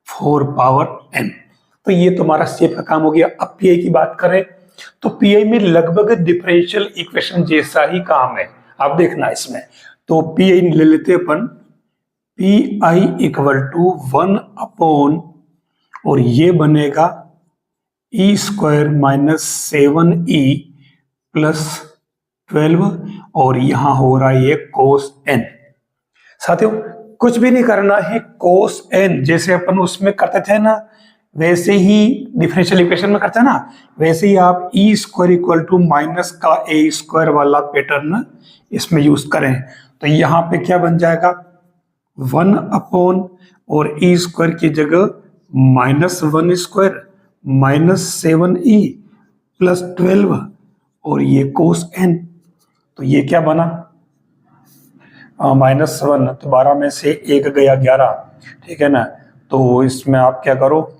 4 power n। तो ये तुम्हारा CF का काम हो गया। अब PI की बात करें तो PI में लगभग डिफरेंशियल इक्वेशन जैसा ही काम है, आप देखना इसमें। तो PI ले लेते अपन, PI इक्वल टू 1 अपॉन और ये बनेगा e square minus 7e plus 12 और यहां हो रहा है ये कोस n। साथियों कुछ भी नहीं करना है, कोस n जैसे अपन उसमें करते थे ना, वैसे ही डिफरेंशियल इक्वेशन में करते हैं ना, वैसे ही आप e square equal to minus का a स्क्वायर वाला पैटर्न इसमें यूज करें। तो यहाँ पे क्या बन जाएगा, 1 अपॉन और e स्क्वायर की जगह minus 1 square minus 7e plus 12 और ये कोस n। तो ये क्या बना, माइनस 1, तो 12 में से 1 गया 11। ठीक है ना, तो इसमें आप क्या करो,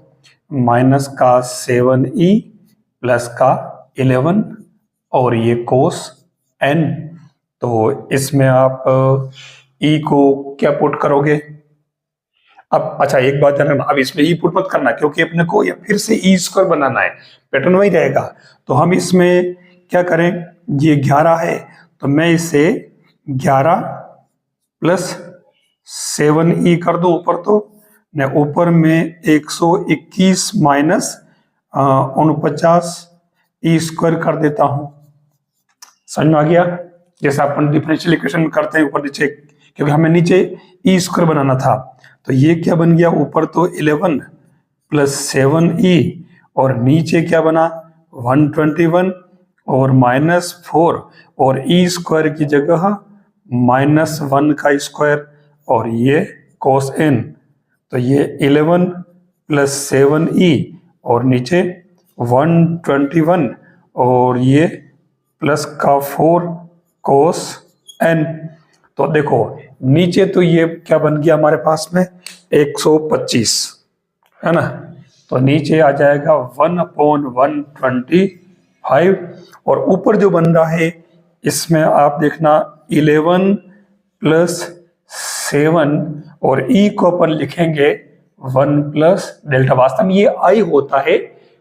माइनस का 7e प्लस का 11 और ये कोस n। तो इसमें आप e को क्या पुट करोगे। अब अच्छा एक बात ध्यान रखना, अब इसमें e पुट मत करना क्योंकि अपने को या फिर से e स्क्वायर बनाना है, पैटर्न वही रहेगा। तो हम इसमें क्या करें, ये 11 है तो मैं इसे 11 प्लस 7e कर दो ऊपर, तो मैं ऊपर में 121 माइनस 49 e स्क्वायर कर देता हूं। समझ में आ गया, जैसा अपन डिफरेंशियल इक्वेशन में करते हैं ऊपर नीचे, क्योंकि हमें नीचे e स्क्वायर बनाना था। तो ये क्या बन गया, ऊपर तो 11 प्लस 7e और नीचे क्या बना 121 और माइनस 4 और e स्क्वायर की जगह माइनस 1 का स्क्वायर और ये कोस n। तो ये 11 प्लस 7e और नीचे 121 और ये प्लस का 4 cos n। तो देखो नीचे तो ये क्या बन गया हमारे पास में 125 है ना, तो नीचे आ जाएगा 1/125 और ऊपर जो बन रहा है इसमें आप देखना 11 + 7 और e को अपन लिखेंगे 1 + डेल्टा। वास्तव में ये i होता है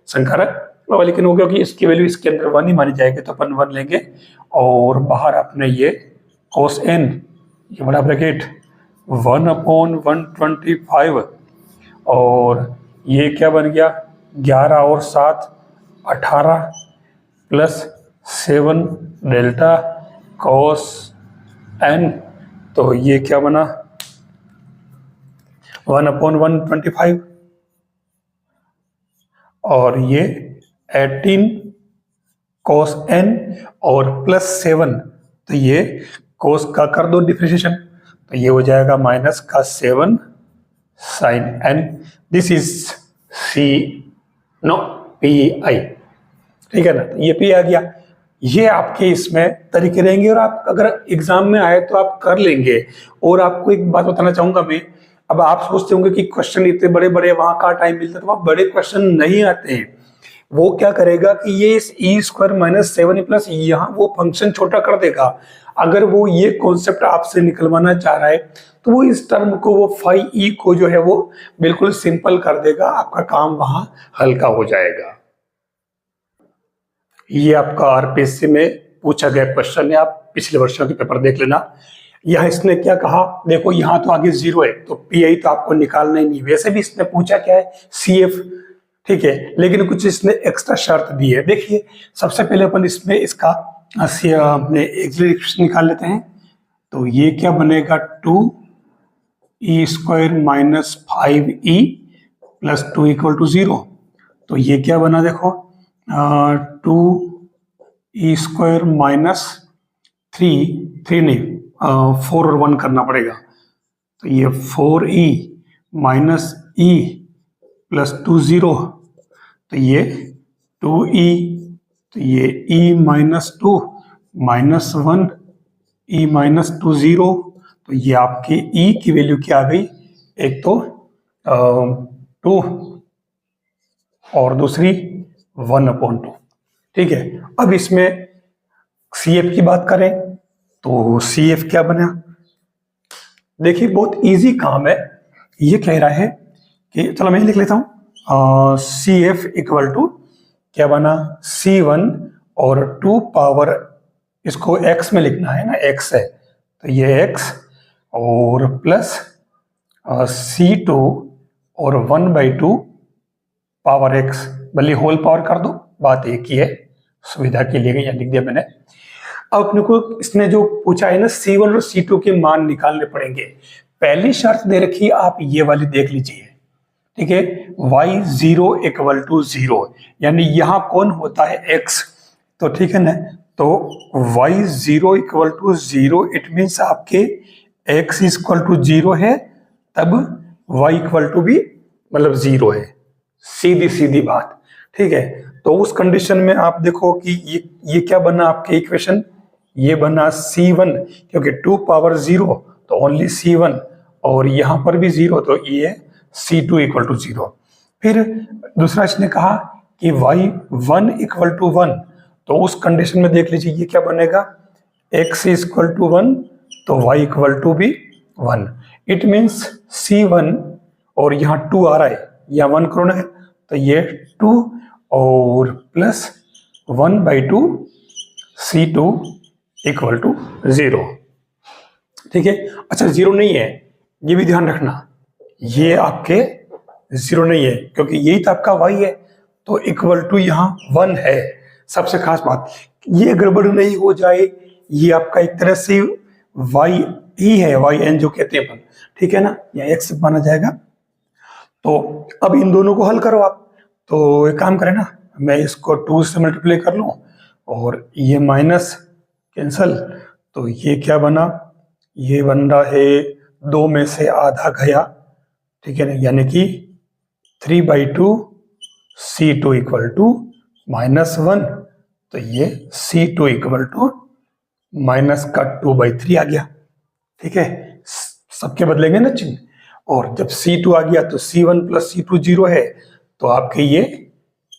संकारक, लेकिन वो क्योंकि इसकी वैल्यू इसके अंदर 1 ही मानी जाएगी तो अपन 1 लेंगे और बाहर अपने ये cos n, ये बड़ा ब्रैकेट 1/125 और ये क्या बन गया 11 और 7 18 + 7 डेल्टा cos n, तो ये क्या बना 1/125 और ये 18 cos n और +7, तो ये cos का कर दो डिफरेंशिएशन तो ये हो जाएगा -7 sin n। This is PI, ठीक है ना, ये P आ गया। ये आपके इसमें तरीके रहेंगे और आप अगर एग्जाम में आए तो आप कर लेंगे। और आपको एक बात बताना चाहूंगा मैं, अब आप सोचते होंगे कि क्वेश्चन इतने बड़े बड़े वहां का टाइम मिलता है, तो वहां बड़े क्वेश्चन नहीं आते हैं। वो क्या करेगा कि ये इस e² - 7e+ यहाँ वो फंक्शन छोटा कर देगा। अगर वो ये कॉन्सेप्ट आपसे निकलवाना चाह रहा है तो वो इस टर्म को वो फाई e को जो है वो बिल्कुल सिंपल कर देगा, आपका काम वहां हल्का हो जाएगा। ये आपका आरपीएससी में पूछा गया क्वेश्चन है, आप पिछले वर्षों के पेपर देख लेना। यहाँ इसने क्या कहा, देखो यहाँ तो आगे 0 है तो पीआई तो आपको निकालना ही नहीं। वैसे भी इसने पूछा क्या है CF, ठीक है, लेकिन कुछ इसने एक्स्ट्रा शर्त दी है। देखिए सबसे पहले अपन इसमें इसका अपने एक्सप्रेशन निकाल लेते हैं। तो ये क्या बनेगा 2e² - 5e + 2 = 0। तो ये क्या बना देखो 2e² - 3 नहीं 4 और 1 करना पड़ेगा। तो ये 4e - e + 2 0, तो ये 2e, तो ये e - 2 -1 e - 2 0, तो ये आपके e की वैल्यू क्या आ गई, एक तो 2 और दूसरी 1/2, ठीक है। अब इसमें CF की बात करें तो CF क्या बना, देखिए बहुत इजी काम है। ये कह रहा है कि चलो मैं लिख लेता हूं CF = क्या बना C1 और 2 पावर, इसको x में लिखना है ना, x है तो ये x और प्लस C2 और 1/2 पावर x, भले होल पावर कर दो, बात एक ही है, सुविधा के लिए यहाँ लिख दिया मैंने। अब अपने को इसने जो पूछा है ना C1 और C2 के मान निकालने पड़ेंगे। पहली शर्त दे रखी आप ये वाली देख लीजिए, ठीक है, y0 = 0, यानी यहां कौन होता है x, तो ठीक है ना, तो y0 = 0 इट मीन्स आपके x = 0 है तब y = भी मतलब 0 है, सीधी सीधी बात, ठीक है। तो उस कंडीशन में आप देखो कि ये क्या बना आपके इक्वेशन, ये बना C1 क्योंकि 2 पावर 0 तो ओनली C1 और यहां पर भी 0 तो ये C2 = 0। फिर दूसरा इसने कहा कि y1 = 1, तो उस कंडीशन में देख लीजिए ये क्या बनेगा x = 1 तो y = भी 1, इट मीन्स C1 और यहाँ 2 आ रहा है, यहाँ 1 करोड़ है तो ये 2 और प्लस 1/2 C2 = 0, ठीक है। अच्छा 0 नहीं है, ये भी ध्यान रखना, ये आपके 0 नहीं है क्योंकि यही तो आपका y है, तो = यहाँ 1 है। सबसे खास बात ये गड़बड़ नहीं हो जाए, ये आपका एक तरह से y ही है, yn जो कहते हैं अपन, ठीक है ना, या x माना जाएगा। तो अब इन दोनों को हल करो आप, तो एक काम करें ना, मैं इसको 2 से मल्टीप्लाई कर लूं और ये माइनस कैंसल, तो ये क्या बना, ये बन रहा है 2 में से आधा गया, ठीक है ना, यानी कि 3/2 C2 इक्वल टू -1, तो ये C2 इक्वल टू माइनस का 2/3 आ गया। ठीक है, सबके बदलेंगे ना चिन्ह, और जब C2 आ गया तो C1 प्लस C2 0 है, तो आपके ये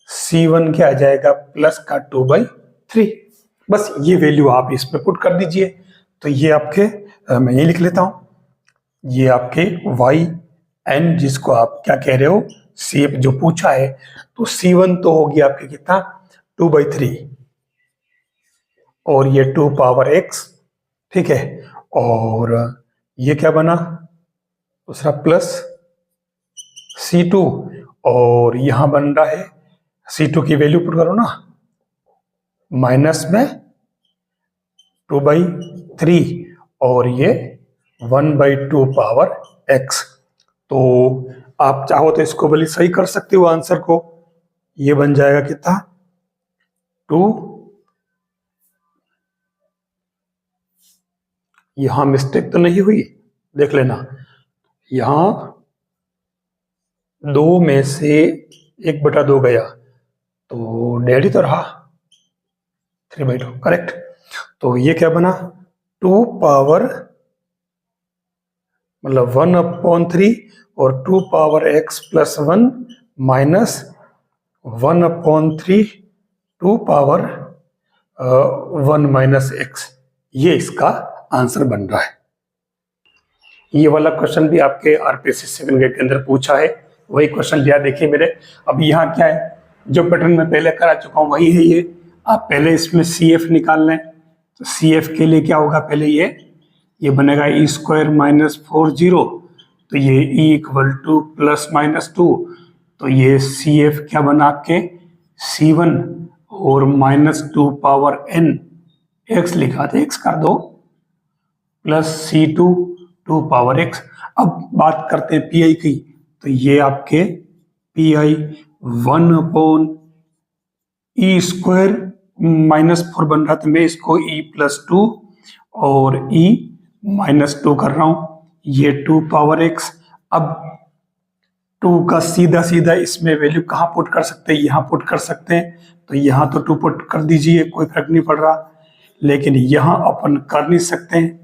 C1 क्या आ जाएगा, प्लस का 2/3। बस ये वैल्यू आप इसमें पुट कर दीजिए। तो ये आपके मैं ये लिख लेता हूं, ये आपके yn जिसको आप क्या कह रहे हो, CF जो पूछा है, तो C1 तो होगी आपके कितना, 2/3, और ये 2 पावर x, ठीक है, और ये क्या बना दूसरा प्लस C2, और यहां बन रहा है C2 की वैल्यू पुट करो ना, माइनस में 2/3, और ये 1/2 पावर x। तो आप चाहो तो इसको भले सही कर सकते हो आंसर को, ये बन जाएगा कितना 2, यहां मिस्टेक तो नहीं हुई, देख लेना, यहां 2 में से 1/2 गया, तो डेढ़ ही तो रहा, 3/2 करेक्ट। तो ये क्या बना 2 पावर मतलब 1/3 और 2 power x plus 1 minus 1/3 2 power 1 minus x, ये इसका आंसर बन रहा है। ये वाला क्वेश्चन भी आपके आरपीएससी 7 ग्रेड के अंदर पूछा है, वही क्वेश्चन लिया देखिए मेरे। अब यहाँ क्या है, जो पैटर्न मैं पहले करा चुका हूँ वही है ये। आप पहले इसमें CF निकाल लें, तो CF के लिए क्या होगा, पहले ये बनेगा e² माइनस 40, तो ये e equal two plus minus 2, तो ये CF क्या बना आपके C1 और माइनस 2 पावर n x लिखा था, x कर दो, प्लस C2 2 पावर x। अब बात करते हैं PI की, तो ये आपके PI 1/e² माइनस 4 बन रहा था, मैं इसको e प्लस 2 और e माइनस 2 कर रहा हूं, ये 2 पावर x। अब 2 का सीधा सीधा इसमें वैल्यू कहाँ पुट कर सकते हैं, यहाँ पुट कर सकते हैं, तो यहाँ तो 2 पुट कर दीजिए, कोई फर्क नहीं पड़ रहा, लेकिन यहाँ अपन कर नहीं सकते हैं,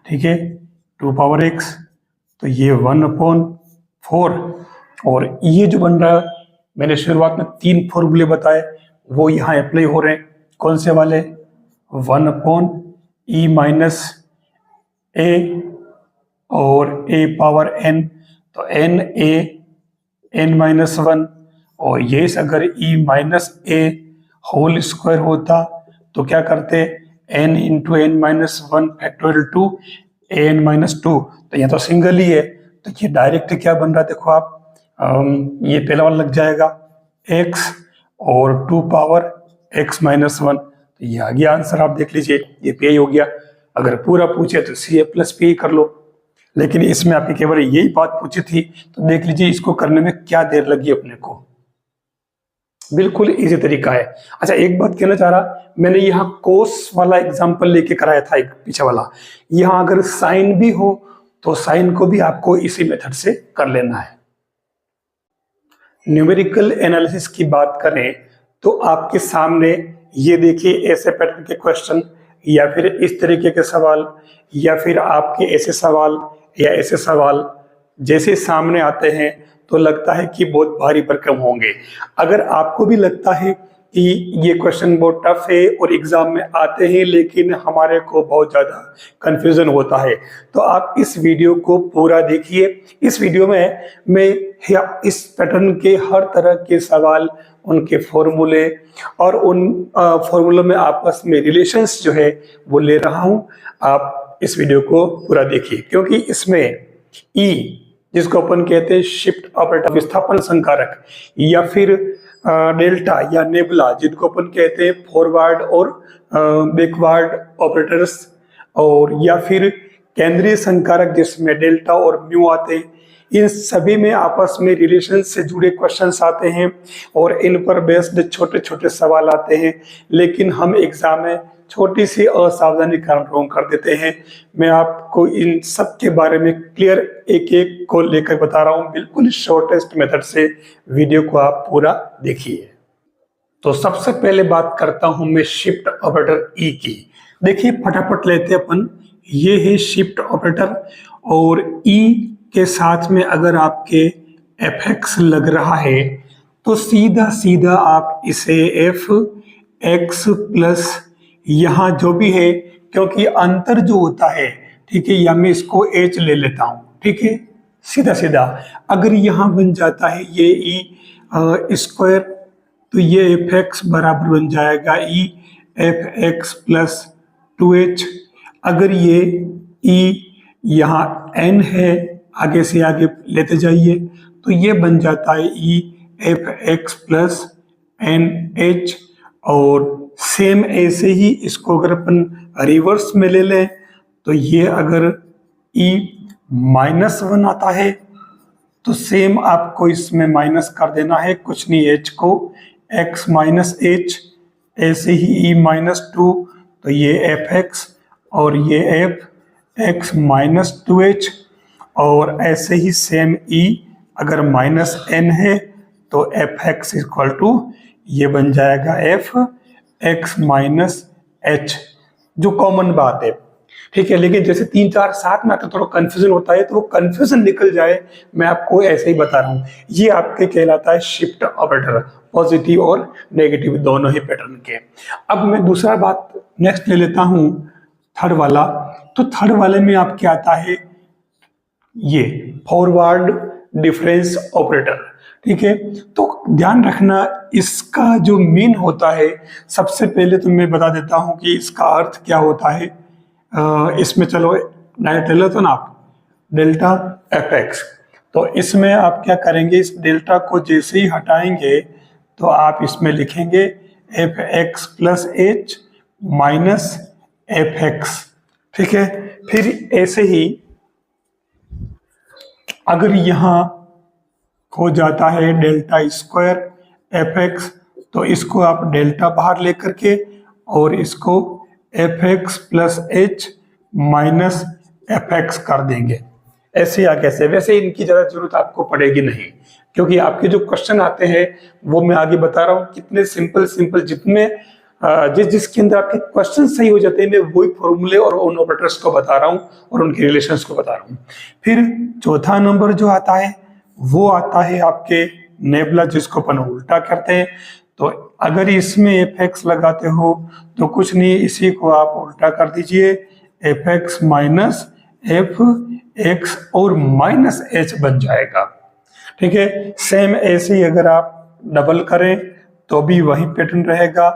ठीक है, 2 पावर x, तो ये 1/4, और ये जो बन रहा है, मैंने शुरुआत में 3 फॉर्मूले बताए, वो यहाँ अप्लाई हो रहे हैं, कौन से वाले, 1/e माइनस a और a पावर n, तो n माइनस 1, और ये अगर e minus a whole square होता तो क्या करते, n into n minus 1 factorial 2 an minus 2, तो ये तो सिंगल ही है, तो ये डायरेक्ट क्या बन रहा है, देखो आप, ये पहला वाला लग जाएगा x और 2 पावर x माइनस 1, तो ये आ गया आंसर, आप देख लीजिए, ये PI हो गया। अगर पूरा पूछे तो CF प्लस PI कर लो, लेकिन इसमें आपकी केवल यही बात पूछी थी, तो देख लीजिए इसको करने में क्या देर लगी अपने को, बिल्कुल इजी तरीका है। अच्छा, एक बात कहना चाह रहा, मैंने यहाँ कोस वाला एग्जांपल लेके कराया था, एक पीछे वाला, यहाँ अगर साइन भी हो तो साइन को भी आपको इसी मेथड से कर लेना है। न्यूमेरिकल एनालिसिस की बात करें तो आपके सामने ये देखिए ऐसे पैटर्न के क्वेश्चन, या फिर इस तरीके के सवाल, या फिर आपके ऐसे सवाल या ऐसे सवाल जैसे सामने आते हैं तो लगता है कि बहुत भारी भरकम होंगे। अगर आपको भी लगता है कि ये क्वेश्चन बहुत टफ है और एग्जाम में आते हैं लेकिन हमारे को बहुत ज़्यादा कंफ्यूजन होता है, तो आप इस वीडियो को पूरा देखिए। इस वीडियो में मैं इस पैटर्न के हर तरह के सवाल, उनके फॉर्मूले और उन फॉर्मूलों में आपस में रिलेशंस जो है वो ले रहा हूँ। आप इस वीडियो को पूरा देखिए, क्योंकि इसमें ई जिसको अपन कहते हैं शिफ्ट ऑपरेटर, विस्थापन संकारक, या फिर डेल्टा या नेबुला जिनको अपन कहते हैं फॉरवर्ड और बैकवर्ड ऑपरेटर्स, और या फिर केंद्रीय संकारक जिसमें डेल्टा और म्यू आते हैं, इन सभी में आपस में रिलेशन से जुड़े क्वेश्चंस आते हैं और इन पर बेस्ड छोटे छोटे सवाल आते हैं। लेकिन हम एग्जाम में छोटी सी असावधानी कारण रॉन्ग कर देते हैं। मैं आपको इन सब के बारे में क्लियर एक एक को लेकर बता रहा हूं, बिल्कुल शॉर्टेस्ट मेथड से वीडियो को आप पूरा देखिए। तो सबसे पहले बात करता हूं मैं शिफ्ट ऑपरेटर ई की। देखिए फटाफट लेते हैं अपन, ये है शिफ्ट ऑपरेटर और ई के साथ में अगर आपके fx लग रहा है तो सीधा सीधा आप इसे एफ एक्स प्लस यहाँ जो भी है, क्योंकि अंतर जो होता है, ठीक है, या मैं इसको h ले लेता हूं, ठीक है, सीधा सीधा अगर यहाँ बन जाता है ये ई स्क्वायर तो ये एफ एक्स बराबर बन जाएगा ई एफ एक्स प्लस 2h। अगर ये ई यहाँ n है, आगे से आगे लेते जाइए तो ये बन जाता है E F X plus N H. और सेम ऐसे ही इसको अगर अपन रिवर्स में ले लें तो ये अगर ई -1 आता है तो सेम आपको इसमें माइनस कर देना है, कुछ नहीं, h को x माइनस एच, ऐसे ही ई -2 तो ये एफ एक्स और ये एफ एक्स माइनस 2h। और ऐसे ही सेम ई अगर -n है तो एफ एक्स इक्वल टू ये बन जाएगा एफ एक्स माइनस एच, जो कॉमन बात है, ठीक है। लेकिन जैसे 3 4 साथ में आकर थोड़ा कंफ्यूजन होता है तो वो कंफ्यूजन निकल जाए, मैं आपको ऐसे ही बता रहा हूँ। ये आपके कहलाता है शिफ्ट ऑपरेटर, पॉजिटिव और नेगेटिव दोनों ही पैटर्न के। अब मैं दूसरा बात नेक्स्ट ले लेता हूँ, थर्ड वाला। तो थर्ड वाले में आपके आता है ये फॉरवर्ड डिफरेंस ऑपरेटर, ठीक है। तो ध्यान रखना इसका जो मीन होता है, सबसे पहले तो मैं बता देता हूं कि इसका अर्थ क्या होता है। इसमें चलो डायरेक्ट ले लो तो ना आप डेल्टा एफ एक्स, तो इसमें आप क्या करेंगे, इस डेल्टा को जैसे ही हटाएंगे तो आप इसमें लिखेंगे F X plus H minus F x, ठीक है। फिर ऐसे ही अगर यहाँ हो जाता है डेल्टा स्क्वायर एफ एक्स तो इसको आप डेल्टा बाहर लेकर के और इसको F X plus H minus F x कर देंगे, ऐसे या कैसे। वैसे इनकी ज़्यादा जरूरत आपको पड़ेगी नहीं, क्योंकि आपके जो क्वेश्चन आते हैं वो मैं आगे बता रहा हूँ कितने सिंपल सिंपल, जितने जिसके अंदर आपके क्वेश्चन सही हो जाते हैं, मैं वही फॉर्मूले और उन ऑपरेटर्स को बता रहा हूँ और उनके रिलेशंस को बता रहा हूँ। फिर चौथा नंबर जो आता है वो आता है आपके नेबुला, जिसको अपन उल्टा करते हैं। तो अगर इसमें एफ एक्स लगाते हो तो कुछ नहीं, इसी को आप उल्टा कर दीजिए, F x minus F x और माइनस एच बन जाएगा, ठीक है। सेम ऐसे ही अगर आप डबल करें तो भी वही पैटर्न रहेगा,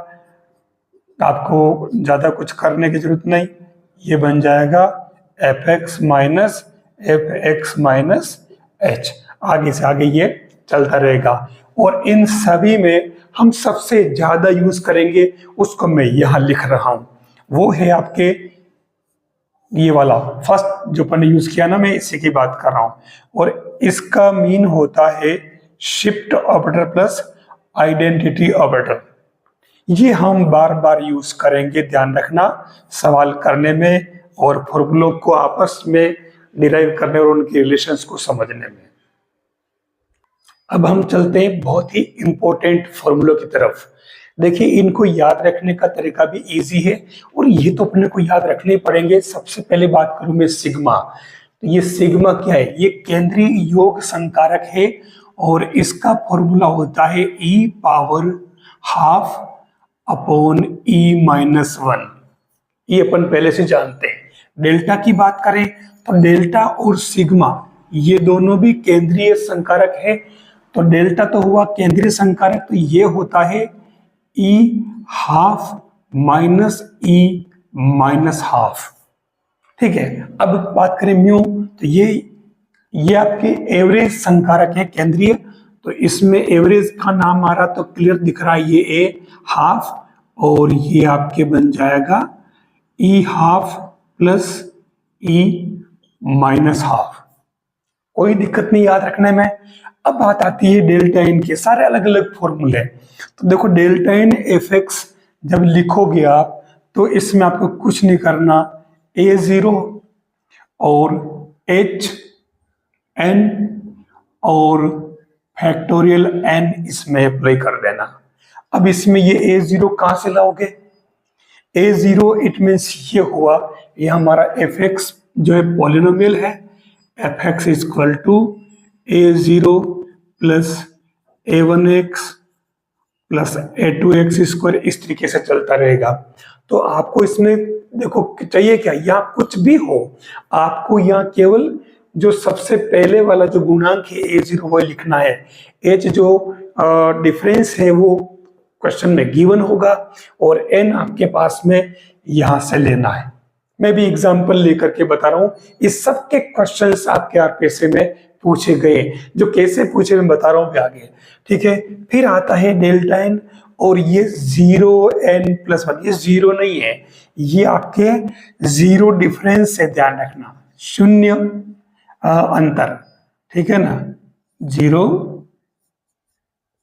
आपको ज्यादा कुछ करने की जरूरत नहीं। ये बन जाएगा F x minus F x minus H, आगे से आगे ये चलता रहेगा। और इन सभी में हम सबसे ज्यादा यूज करेंगे, उसको मैं यहां लिख रहा हूं, वो है आपके ये वाला फर्स्ट जो अपन ने यूज किया ना, मैं इसी की बात कर रहा हूं। और इसका मीन होता है shift operator plus identity operator. ये हम बार बार यूज करेंगे, ध्यान रखना, सवाल करने में और फॉर्मूलों को आपस में डिराइव करने और उनके रिलेशंस को समझने में। अब हम चलते हैं बहुत ही इंपॉर्टेंट फॉर्मूलों की तरफ। देखिए इनको याद रखने का तरीका भी इजी है और ये तो अपने को याद रखने पड़ेंगे। सबसे पहले बात करूं मैं सिग्मा, तो ये सिग्मा क्या है, ये केंद्रीय योग संकारक है और इसका फॉर्मूला होता है e power half upon e-1। ये अपन पहले से जानते हैं। डेल्टा की बात करें तो डेल्टा और सिग्मा ये दोनों भी केंद्रीय संकारक है। तो डेल्टा तो हुआ केंद्रीय संकारक, तो ये होता है e हाफ माइनस e-हाफ, ठीक है। अब बात करें म्यू, तो ये आपके एवरेज संकारक है केंद्रीय, तो इसमें एवरेज का नाम आ रहा तो क्लियर दिख रहा है, ये ए हाफ और ये आपके बन जाएगा ई हाफ प्लस e-हाफ। कोई दिक्कत नहीं याद रखने में। अब बात आती है डेल्टा एन के, सारे अलग अलग फॉर्मूले। तो देखो डेल्टा एन एफ एक्स जब लिखोगे आप तो इसमें आपको कुछ नहीं करना, a0 और h n और फैक्टोरियल n इसमें अप्लाई कर देना। अब इसमें ये a0 कहां से लाओगे? a0 इट मीन्स ये हुआ, ये हमारा fx जो है पॉलिनोमियल है, fx is equal to a0 plus a1x plus a2x square, इस तरीके से चलता रहेगा। तो आपको इसमें देखो चाहिए क्या, यहाँ कुछ भी हो, आपको यहाँ केवल जो सबसे पहले वाला जो गुणांक है a0 वो लिखना है। h जो डिफरेंस है वो क्वेश्चन में गिवन होगा और n आपके पास में यहां से लेना है। मैं भी एग्जांपल लेकर के बता रहा हूं, इस सब के क्वेश्चंस आपके आरपीएससी में पूछे गए, जो कैसे पूछे मैं बता रहा हूं आगे, ठीक है। फिर आता है डेल्टा n, और ये 0n+1, ये 0 नहीं है, ये आपके 0 डिफरेंस से ध्यान रखना, शून्य अंतर, ठीक है ना, 0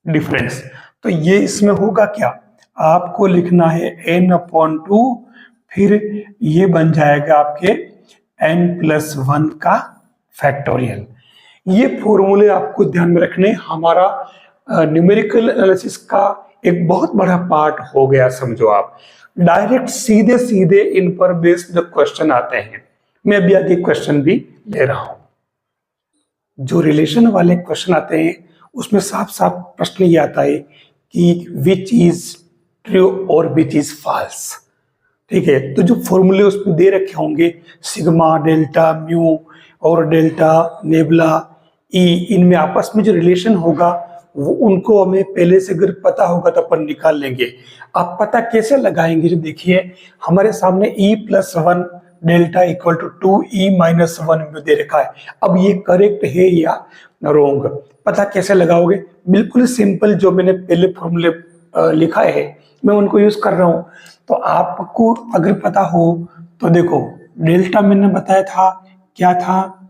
डिफरेंस। तो ये इसमें होगा क्या, आपको लिखना है n/2, फिर ये बन जाएगा आपके n+1 का फैक्टोरियल। ये फॉर्मूले आपको ध्यान में रखने, हमारा न्यूमेरिकल एनालिसिस का एक बहुत बड़ा पार्ट हो गया समझो आप। डायरेक्ट सीधे सीधे इन पर बेस्ड क्वेश्चन आते हैं। मैं अभी आगे क्वेश्चन भी ले रहा हूं। जो रिलेशन वाले क्वेश्चन आते हैं उसमें साफ साफ प्रश्न ये आता है कि विच इज ट्रू और विच इज फॉल्स, ठीक है। तो जो फॉर्मूले उसमें दे रखे होंगे, सिग्मा, डेल्टा, म्यू और डेल्टा, नेबुला, ई, इनमें आपस में जो रिलेशन होगा वो उनको हमें पहले से अगर पता होगा तो अपन निकाल लेंगे। आप पता कैसे लगाएंगे, जो देखिए हमारे सामने e+1 delta equal to 2e-1 mu दे रखा है। अब ये करेक्ट है या रॉन्ग, पता कैसे लगाओगे? बिल्कुल सिंपल, जो मैंने पहले फॉर्मूले लिखा है मैं उनको यूज कर रहा हूं। तो आपको अगर पता हो तो देखो, डेल्टा मैंने बताया था क्या था,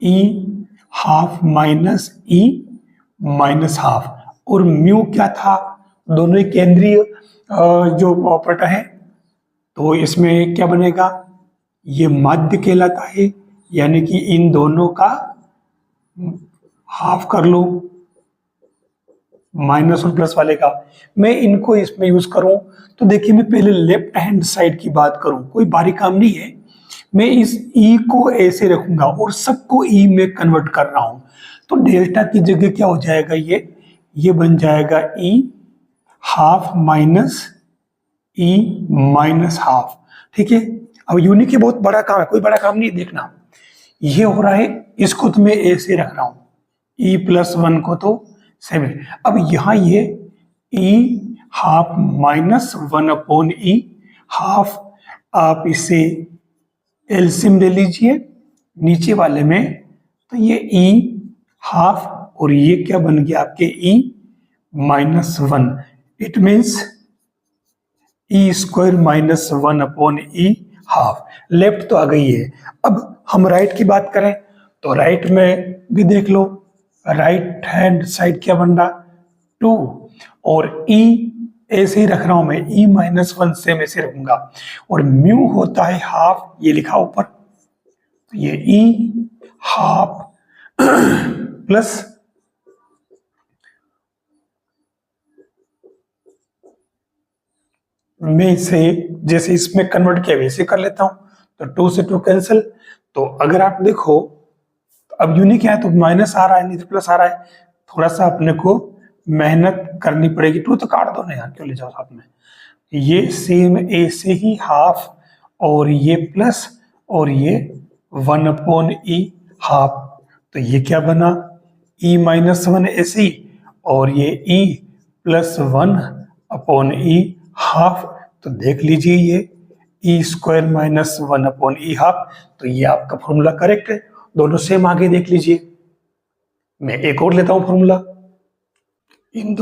e½ माइनस e-½ और म्यू क्या था, दोनों ही केंद्रीय जो ऑपरेटर है, तो इसमें क्या बनेगा, ये माध्य कहलाता है, यानी कि इन दोनों का हाफ कर लो, माइनस और प्लस वाले का। मैं इनको इसमें यूज करूं तो देखिए, मैं पहले लेफ्ट हैंड साइड की बात करूं, कोई भारी काम नहीं है। मैं इस ई को ऐसे रखूंगा और सबको ई में कन्वर्ट कर रहा हूं, तो डेल्टा की जगह क्या हो जाएगा, ये बन जाएगा e½ माइनस e-½ ठीक है। अब यूनिक ही बहुत बड़ा काम है, कोई बड़ा काम नहीं देखना, ये हो रहा है, इसको तो मैं ऐसे रख रहा हूं, e+1 को तो सेम है। अब यहां ये e½ माइनस 1/e½ आप इसे एलसीएम ले लीजिए नीचे वाले में, तो ये e½ और ये क्या बन गया आपके e-1, it means e² minus 1/e½ left तो आ गई है। अब हम राइट की बात करें तो राइट में भी देख लो, राइट हैंड साइड क्या बन रहा, 2, और e ऐसे ही रख रहा हूं मैं, e-1 सेम ऐसे रखूंगा, और म्यू होता है हाफ, ये लिखा ऊपर, तो ये e½ प्लस मैं इसे जैसे इसमें कन्वर्ट किया वैसे कर लेता हूं, तो 2 से 2 कैंसिल। तो अगर आप देखो अब यूनिक क्या है, तो माइनस आ रहा है नहीं तो प्लस आ रहा है, थोड़ा सा अपने को मेहनत करनी पड़ेगी। 2 तो काट दो ना यार, क्यों ले जाओ साथ में, ये सेम ऐसे ही हाफ और ये प्लस और ये 1/e½ तो ये क्या बना, e-1 ऐसे ही, और ये e+1/e½ तो देख लीजिए ये e² माइनस 1/e½ तो ये आपका फॉर्मूला करेक्ट है, दोनों सेम आगे देख लीजिए। मैं एक और लेता हूं फॉर्मूला, इन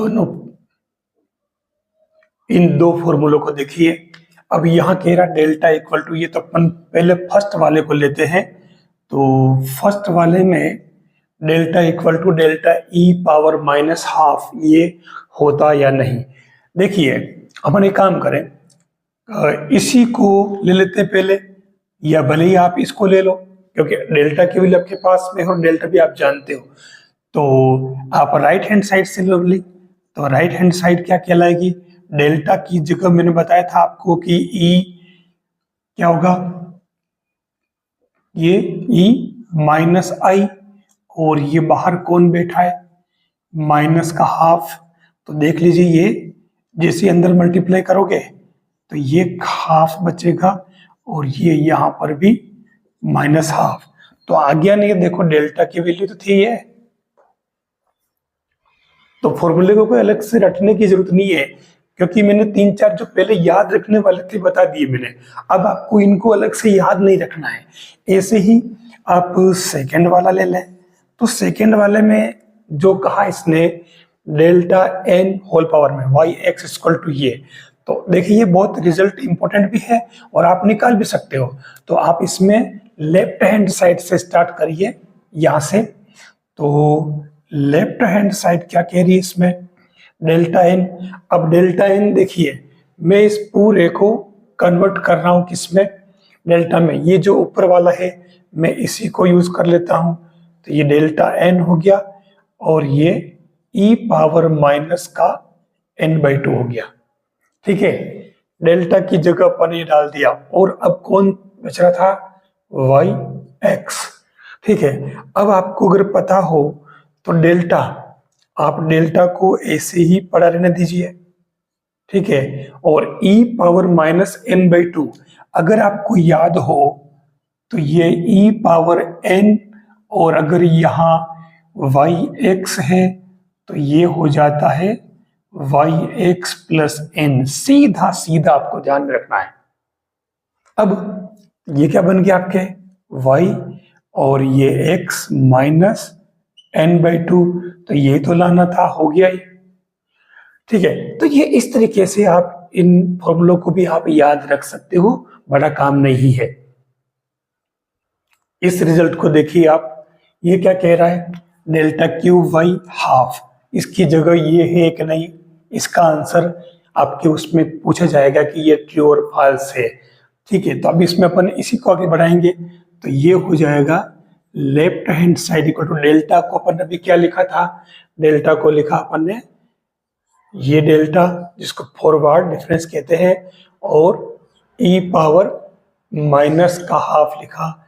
दो फॉर्मूलों को देखिए। अब यहां कह रहा डेल्टा इक्वल टू, ये तो अपन पहले फर्स्ट वाले को लेते हैं, तो फर्स्ट वाले में delta equal to delta e⁻⁻⁻, ये होता या नहीं। देखिए अपन एक काम करें, इसी को ले लेते हैं पहले, या भले ही आप इसको ले लो, क्योंकि डेल्टा की वैल्यू आपके पास में है और डेल्टा भी आप जानते हो। तो आप राइट हैंड साइड से लो ली, तो राइट हैंड साइड क्या कहलाएगी? डेल्टा की जगह मैंने बताया था आपको कि ई क्या होगा, ये ई माइनस आई, और ये बाहर कौन बैठा है? माइनस का हाफ। तो देख लीजिए, ये जैसे अंदर मल्टीप्लाई करोगे तो ये हाफ बचेगा, और ये यहां पर भी माइनस हाफ। तो आ गया नहीं? देखो डेल्टा की वैल्यू तो थी ये, तो फॉर्मूले को कोई अलग से रटने की जरूरत नहीं है, क्योंकि मैंने 3-4 जो पहले याद रखने वाले थे बता दिए मैंने। अब आपको इनको अलग से याद नहीं रखना है। ऐसे ही आप सेकंड वाला ले लें, तो सेकंड वाले में जो कहा इसने डेल्टा एन होल पावर में वाई एक्स इक्वल टू ये, तो देखिए ये बहुत रिजल्ट इंपॉर्टेंट भी है और आप निकाल भी सकते हो। तो आप इसमें लेफ्ट हैंड साइड से स्टार्ट करिए यहां से। तो लेफ्ट हैंड साइड क्या कह रही है इसमें? Delta N. अब डेल्टा एन देखिए, मैं इस पूरे को कन्वर्ट कर रहा हूं किसमें? डेल्टा में। ये जो ऊपर वाला है मैं इसी को यूज कर लेता हूं, तो ये डेल्टा एन हो गया, और ये ई पावर माइनस का n/2 हो गया। ठीक है, डेल्टा की जगह पर ये डाल दिया, और अब कौन बच रहा था? Y X. ठीक है, अब आपको अगर पता हो तो डेल्टा, आप डेल्टा को ऐसे ही पड़ा रहने दीजिए। ठीक है, और ई पावर माइनस n/2 अगर आपको याद हो तो ये ई पावर n, और अगर यहाँ वाई एक्स है तो ये हो जाता है वाई एक्स प्लस एन। सीधा सीधा आपको ध्यान में रखना है। अब ये क्या बन गया आपके? y, और ये x माइनस n/2, तो ये तो लाना था, हो गया ये। ठीक है, तो ये इस तरीके से आप इन फॉर्मूलों को भी आप याद रख सकते हो, बड़ा काम नहीं है। इस रिजल्ट को देखिए आप, ये क्या कह रहा है? Delta cube Y half. इसकी जगह ये है कि नहीं? इसका आंसर आपके उसमें पूछा जाएगा कि ये ट्रू और फॉल्स है। ठीक है, तो अब इसमें अपन इसी को आगे बढ़ाएंगे, तो ये हो जाएगा left hand side equal to delta को अपन अभी क्या लिखा था? डेल्टा को लिखा अपन ने ये डेल्टा, जिसको फॉरवर्ड डिफरेंस कहते हैं, और ई पावर माइनस का हाफ लिखा,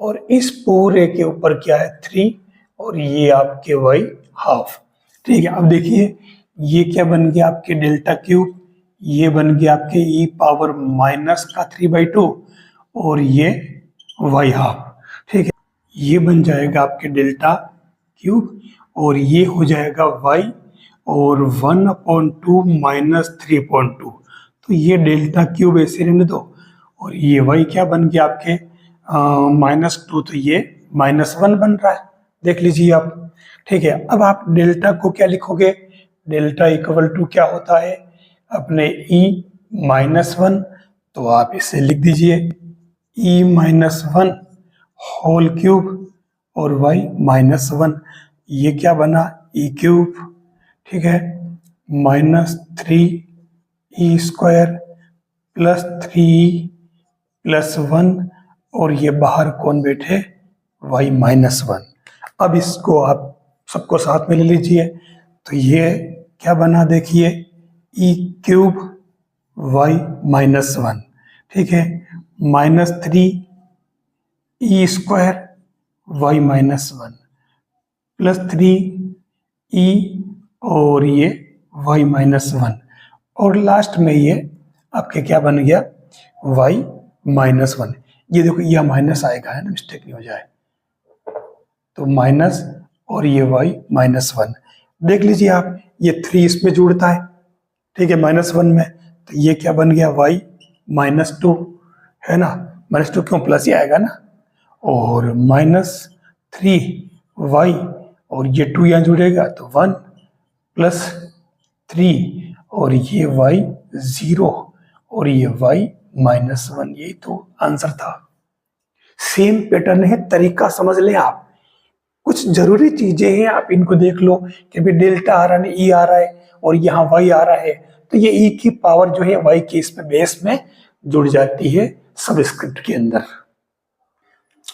और इस पूरे के ऊपर क्या है? 3, और ये आपके वाई हाफ। ठीक है, अब देखिए ये क्या बन गया आपके? Delta cube. ये बन गया आपके ई पावर माइनस का 3/2, और ये वाई हाफ। ठीक है, ये बन जाएगा आपके डेल्टा क्यूब, और ये हो जाएगा वाई, और 1/2 माइनस 3/2। तो ये डेल्टा क्यूब ऐसे रहने दो, और ये वाई क्या बन गया आपके? -2, तो ये -1 बन रहा है, देख लीजिए आप। ठीक है, अब आप डेल्टा को क्या लिखोगे? डेल्टा इक्वल टू क्या होता है अपने? e-1, तो आप इसे लिख दीजिए e-1 होल क्यूब, और y-1, ये क्या बना? e cube. ठीक है, -3e² प्लस 3e प्लस 1, और ये बाहर कौन बैठे? y-1। अब इसको आप सबको साथ में ले लीजिए, तो ये क्या बना? देखिए e क्यूब y-1। ठीक है, -3e² y-1 प्लस 3e, और ये y-1, और लास्ट में ये आपके क्या बन गया? y-1। ये देखो, यह माइनस आएगा, है ना, मिस्टेक नहीं हो जाए, तो माइनस, और ये y-1 देख लीजिए आप, ये 3 इसमें जुड़ता है। ठीक है, -1 में, तो ये क्या बन गया? y-2, है ना? -2 क्यों? प्लस ही आएगा ना, और -3y, और ये 2 यहाँ जुड़ेगा तो 1 प्लस 3, और ये y-0, और ये y-1। यही तो आंसर था। सेम पैटर्न है, तरीका समझ लें आप। कुछ जरूरी चीजें हैं, आप इनको देख लो कि भी डेल्टा आ रहा है, ई आ रहा है, और यहाँ वाई आ रहा है, तो ये ई की पावर जो है वाई के इसमें बेस में जुड़ जाती है सबस्क्रिप्ट के अंदर।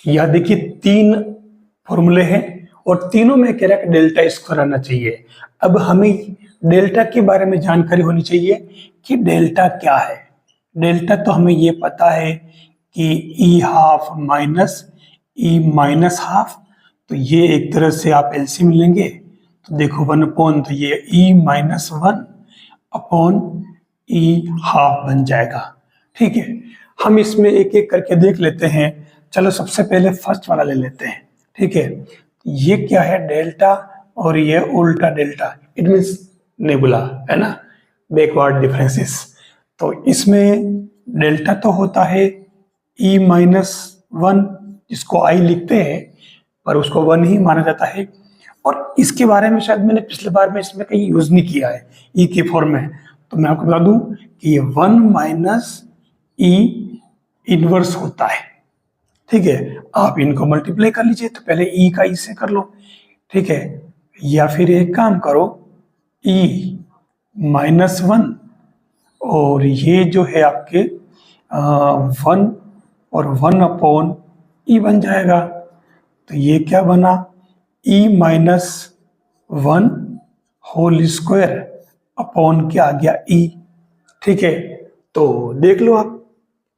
यह देखिए 3 फॉर्मूले हैं और तीनों में कह रहा है कि डेल्टा स्क्वायर आना चाहिए। अब हमें डेल्टा के बारे में जानकारी होनी चाहिए कि डेल्टा क्या है। डेल्टा तो हमें ये पता है कि ई half minus E minus half, तो ये एक तरह से आप एलसीएम लेंगे तो देखो 1/, तो ये ई माइनस 1 अपॉन ई हाफ बन जाएगा। ठीक है, हम इसमें एक एक करके देख लेते हैं। चलो सबसे पहले फर्स्ट वाला ले लेते हैं। ठीक है, ये क्या है, डेल्टा और ये उल्टा डेल्टा, इट मीन्स नेबुला है ना, बैकवर्ड डिफरेंसेस। तो इसमें डेल्टा तो होता है ई माइनस 1, जिसको आई लिखते हैं पर उसको 1 ही माना जाता है। और इसके बारे में शायद मैंने पिछले बार में इसमें कहीं यूज नहीं किया है ई की फॉर्म में, तो मैं आपको बता दूं कि ये 1 माइनस ई इनवर्स होता है। ठीक है, आप इनको मल्टीप्लाई कर लीजिए, तो पहले ई का ई से कर लो। ठीक है, या फिर एक काम करो, ई माइनस 1 और ये जो है आपके 1 और 1 अपॉन ई बन जाएगा। तो ये क्या बना, E minus 1 whole square upon क्या आ गया ई। ठीक है, तो देख लो आप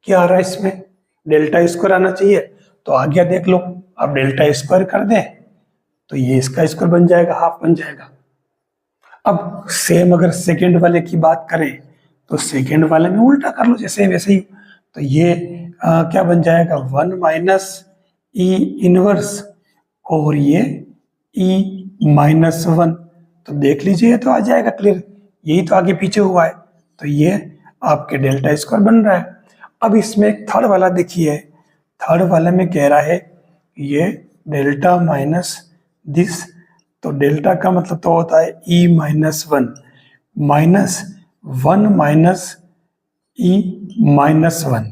क्या आ रहा है इसमें, डेल्टा स्क्वायर आना चाहिए, तो आ गया देख लो। अब डेल्टा स्क्वायर कर दें तो ये इसका स्क्वायर बन जाएगा, हाफ बन जाएगा। अब सेम अगर सेकेंड वाले की बात करें तो सेकेंड वाले में उल्टा कर लो जैसे वैसे ही। तो ये क्या बन जाएगा, 1 माइनस ई इनवर्स और ये ई माइनस 1, तो देख लीजिए तो आ जाएगा क्लियर, यही तो आगे पीछे हुआ है, तो ये आपके डेल्टा स्क्वायर बन रहा है। अब इसमें एक थर्ड वाला देखिए, थर्ड वाले में कह रहा है ये डेल्टा माइनस दिस, तो डेल्टा का मतलब तो होता है E minus 1 minus 1 minus E minus 1।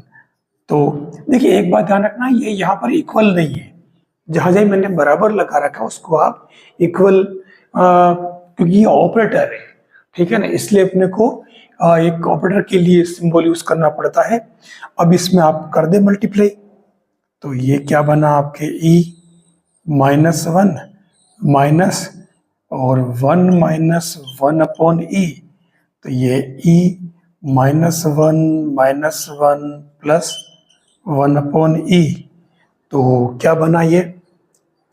तो देखिए एक बात ध्यान रखना, ये यहाँ पर इक्वल नहीं है, जहां जहां मैंने बराबर लगा रखा उसको आप इक्वल, क्योंकि ये ऑपरेटर है। ठीक है ना, इसलिए अपने को एक ऑपरेटर के लिए सिंबल यूज करना पड़ता है। अब इसमें आप कर दे मल्टीप्लाई, तो ये क्या बना आपके ई माइनस 1 माइनस और 1 माइनस 1 अपॉन ई, तो ये ई माइनस 1 प्लस 1 अपॉन ई, तो क्या बना ये,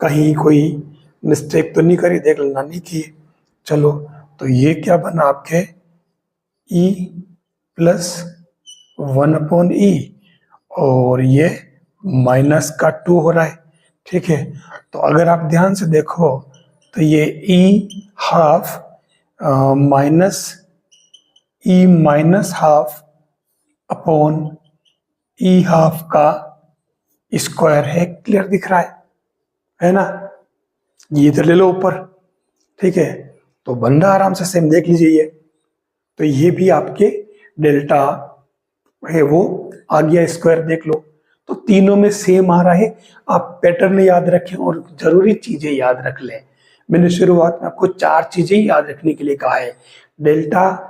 कहीं कोई मिस्टेक तो नहीं करी, देख लेना, नहीं की। चलो, तो ये क्या बना आपके ई प्लस 1 अपॉन ई और ये माइनस का 2 हो रहा है। ठीक है, तो अगर आप ध्यान से देखो तो ये ई half minus E minus half upon ई हाफ का स्क्वायर है, क्लियर दिख रहा है ना, ये तो ले लो ऊपर। ठीक है, तो बन रहा आराम से, सेम देख लीजिए ये, तो ये भी आपके डेल्टा है वो आ गया स्क्वायर, देख लो। तो तीनों में सेम आ रहा है। आप पैटर्न याद रखें और जरूरी चीजें याद रख लें। मैंने शुरुआत में आपको 4 चीजें याद रखने के लिए कहा है, डेल्टा,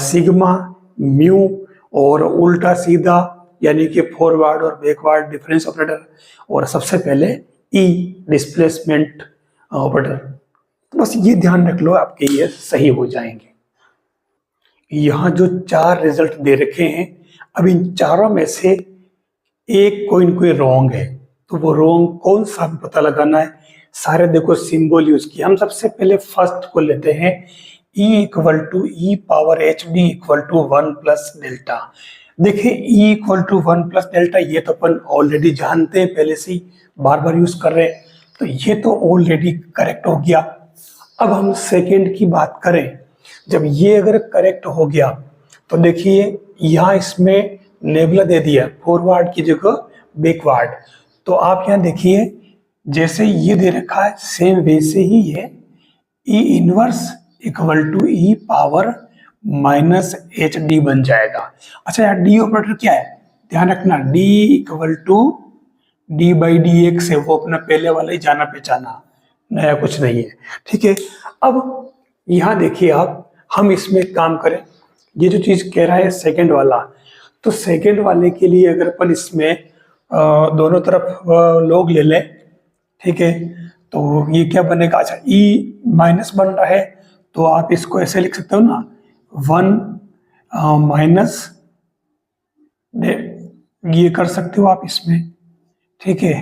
सिग्मा, म्यू और उल्टा सीधा यानी कि फॉरवर्ड और बैकवर्ड डिफरेंस ऑपरेटर, और सबसे पहले ई डिस्प्लेसमेंट ऑपरेटर। तो बस ये ध्यान रख लो, आपके ये सही हो जाएंगे। यहाँ जो 4 रिजल्ट दे रखे हैं, अब इन चारों में से एक कोई न कोई रॉन्ग है, तो वो रॉन्ग कौन सा पता लगाना है। सारे देखो सिंबल यूज किया। हम सबसे पहले फर्स्ट को लेते हैं, E equal to E power H D equal to 1 plus delta. देखिए E equal to 1 plus delta, ये तो अपन ऑलरेडी जानते हैं, पहले से ही बार बार यूज कर रहे हैं, तो ये तो ऑलरेडी करेक्ट हो गया। अब हम सेकेंड की बात करें, जब ये अगर करेक्ट हो गया तो देखिए यहाँ इसमें नेबुला दे दिया, फॉरवर्ड की जगह बैकवर्ड। तो आप यहाँ देखिए जैसे ये दे रखा है सेम वैसे ही है, E inverse equal to E power minus H D बन जाएगा। अच्छा यार, डी ऑपरेटर क्या है, ध्यान रखना, D equal to D by D X है, वो अपना पहले वाला ही जाना पहचाना, नया कुछ नहीं है। ठीक है, अब यहाँ देखिए आप, हम इसमें काम करें, ये जो चीज कह रहा है सेकंड वाला, तो सेकंड वाले के लिए अगर अपन इसमें दोनों तरफ log ले लें, ठीक है, तो ये क्या बनेगा, अच्छा e माइनस बन रहा है तो आप इसको ऐसे लिख सकते हो ना, 1 माइनस, ये कर सकते हो आप इसमें, ठीक है,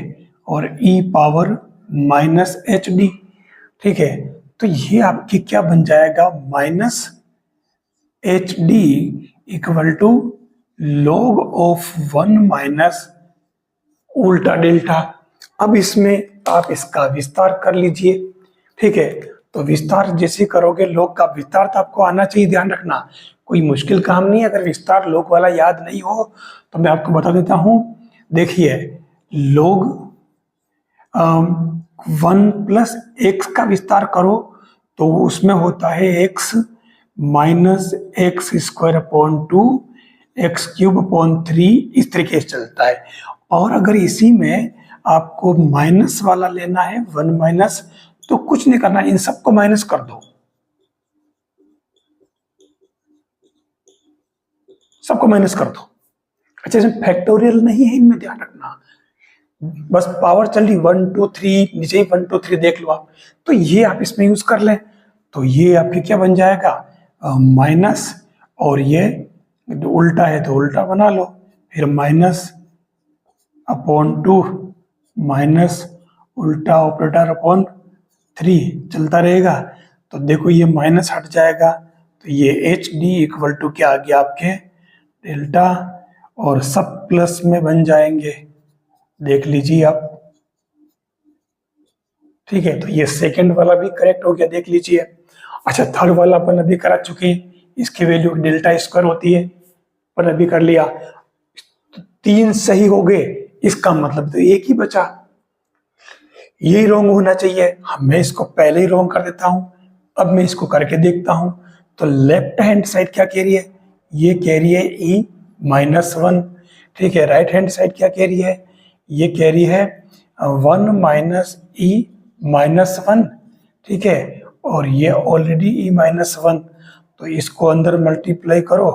और e power minus H D, ठीक है, तो ये आपकी क्या बन जाएगा, minus H D equal to log of 1 minus उल्टा डेल्टा। अब इसमें आप इसका विस्तार कर लीजिए, ठीक है, तो विस्तार जैसे करोगे, लॉग का विस्तार तो आपको आना चाहिए, ध्यान रखना कोई मुश्किल काम नहीं है। अगर विस्तार लॉग वाला याद नहीं हो तो मैं आपको बता देता हूं, देखिए लॉग 1 प्लस एक्स का विस्तार करो तो उसमें होता है x minus x square upon 2 x cube upon 3, इस तरीके से चलता है। और अगर इसी में आपको माइनस वाला लेना है 1 माइनस, तो कुछ नहीं करना, इन सबको माइनस कर दो, सबको माइनस कर दो। अच्छा इसमें फैक्टोरियल नहीं है, इनमें ध्यान रखना, बस पावर चल रही 1 2 3, नीचे ही 1 2 3 देख लो आप, तो ये आप इसमें यूज कर लें, तो ये आपके क्या बन जाएगा, माइनस, और ये उल्टा है तो उल्टा बना लो, फिर माइनस अपॉन 2 माइनस उल्टा ऑपरेटर अपॉन 3 चलता रहेगा। तो देखो ये माइनस हट जाएगा, तो ये एच डी इक्वल टू क्या आ गया आपके डेल्टा, और सब प्लस में बन जाएंगे, देख लीजिए आप, ठीक है, तो ये सेकंड वाला भी करेक्ट हो गया, देख लीजिए। अच्छा थर्ड वाला अपन अभी करा चुके हैं, इसकी वैल्यू डेल्टा स्क्वायर होती है, अपन अभी कर लिया, तो 3 सही हो गए, इसका मतलब तो एक ही बचा, यही रॉन्ग होना चाहिए, मैं इसको पहले ही रॉन्ग कर देता हूं। अब मैं इसको करके देखता हूं, तो लेफ्ट हैंड साइड क्या कह रही है, ये कह रही है e माइनस 1, ठीक है, राइट हैंड साइड क्या कह रही है, ये कह रही है 1 माइनस ई माइनस 1, ठीक है, और ये ऑलरेडी ई माइनस 1, तो इसको अंदर मल्टीप्लाई करो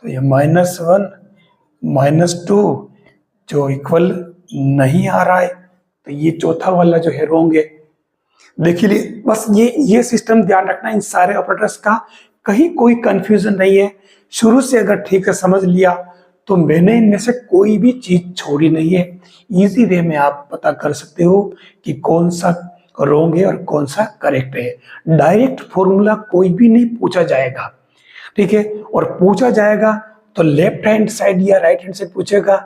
तो ये माइनस 1 माइनस 2 जो इक्वल नहीं आ रहा है, तो ये चौथा वाला जो है रॉन्ग है। देखिए बस ये सिस्टम ध्यान रखना, इन सारे ऑपरेटर्स का कहीं कोई कंफ्यूजन नहीं है, शुरू से अगर ठीक से समझ लिया तो मैंने इनमें से कोई भी चीज छोड़ी नहीं है। इजी वे में आप पता कर सकते हो कि कौन सा रॉन्ग है और कौन सा करेक्ट है। डायरेक्ट फॉर्मूला कोई भी नहीं पूछा जाएगा, ठीक है, और पूछा जाएगा तो लेफ्ट हैंड साइड या राइट हैंड साइड पूछेगा।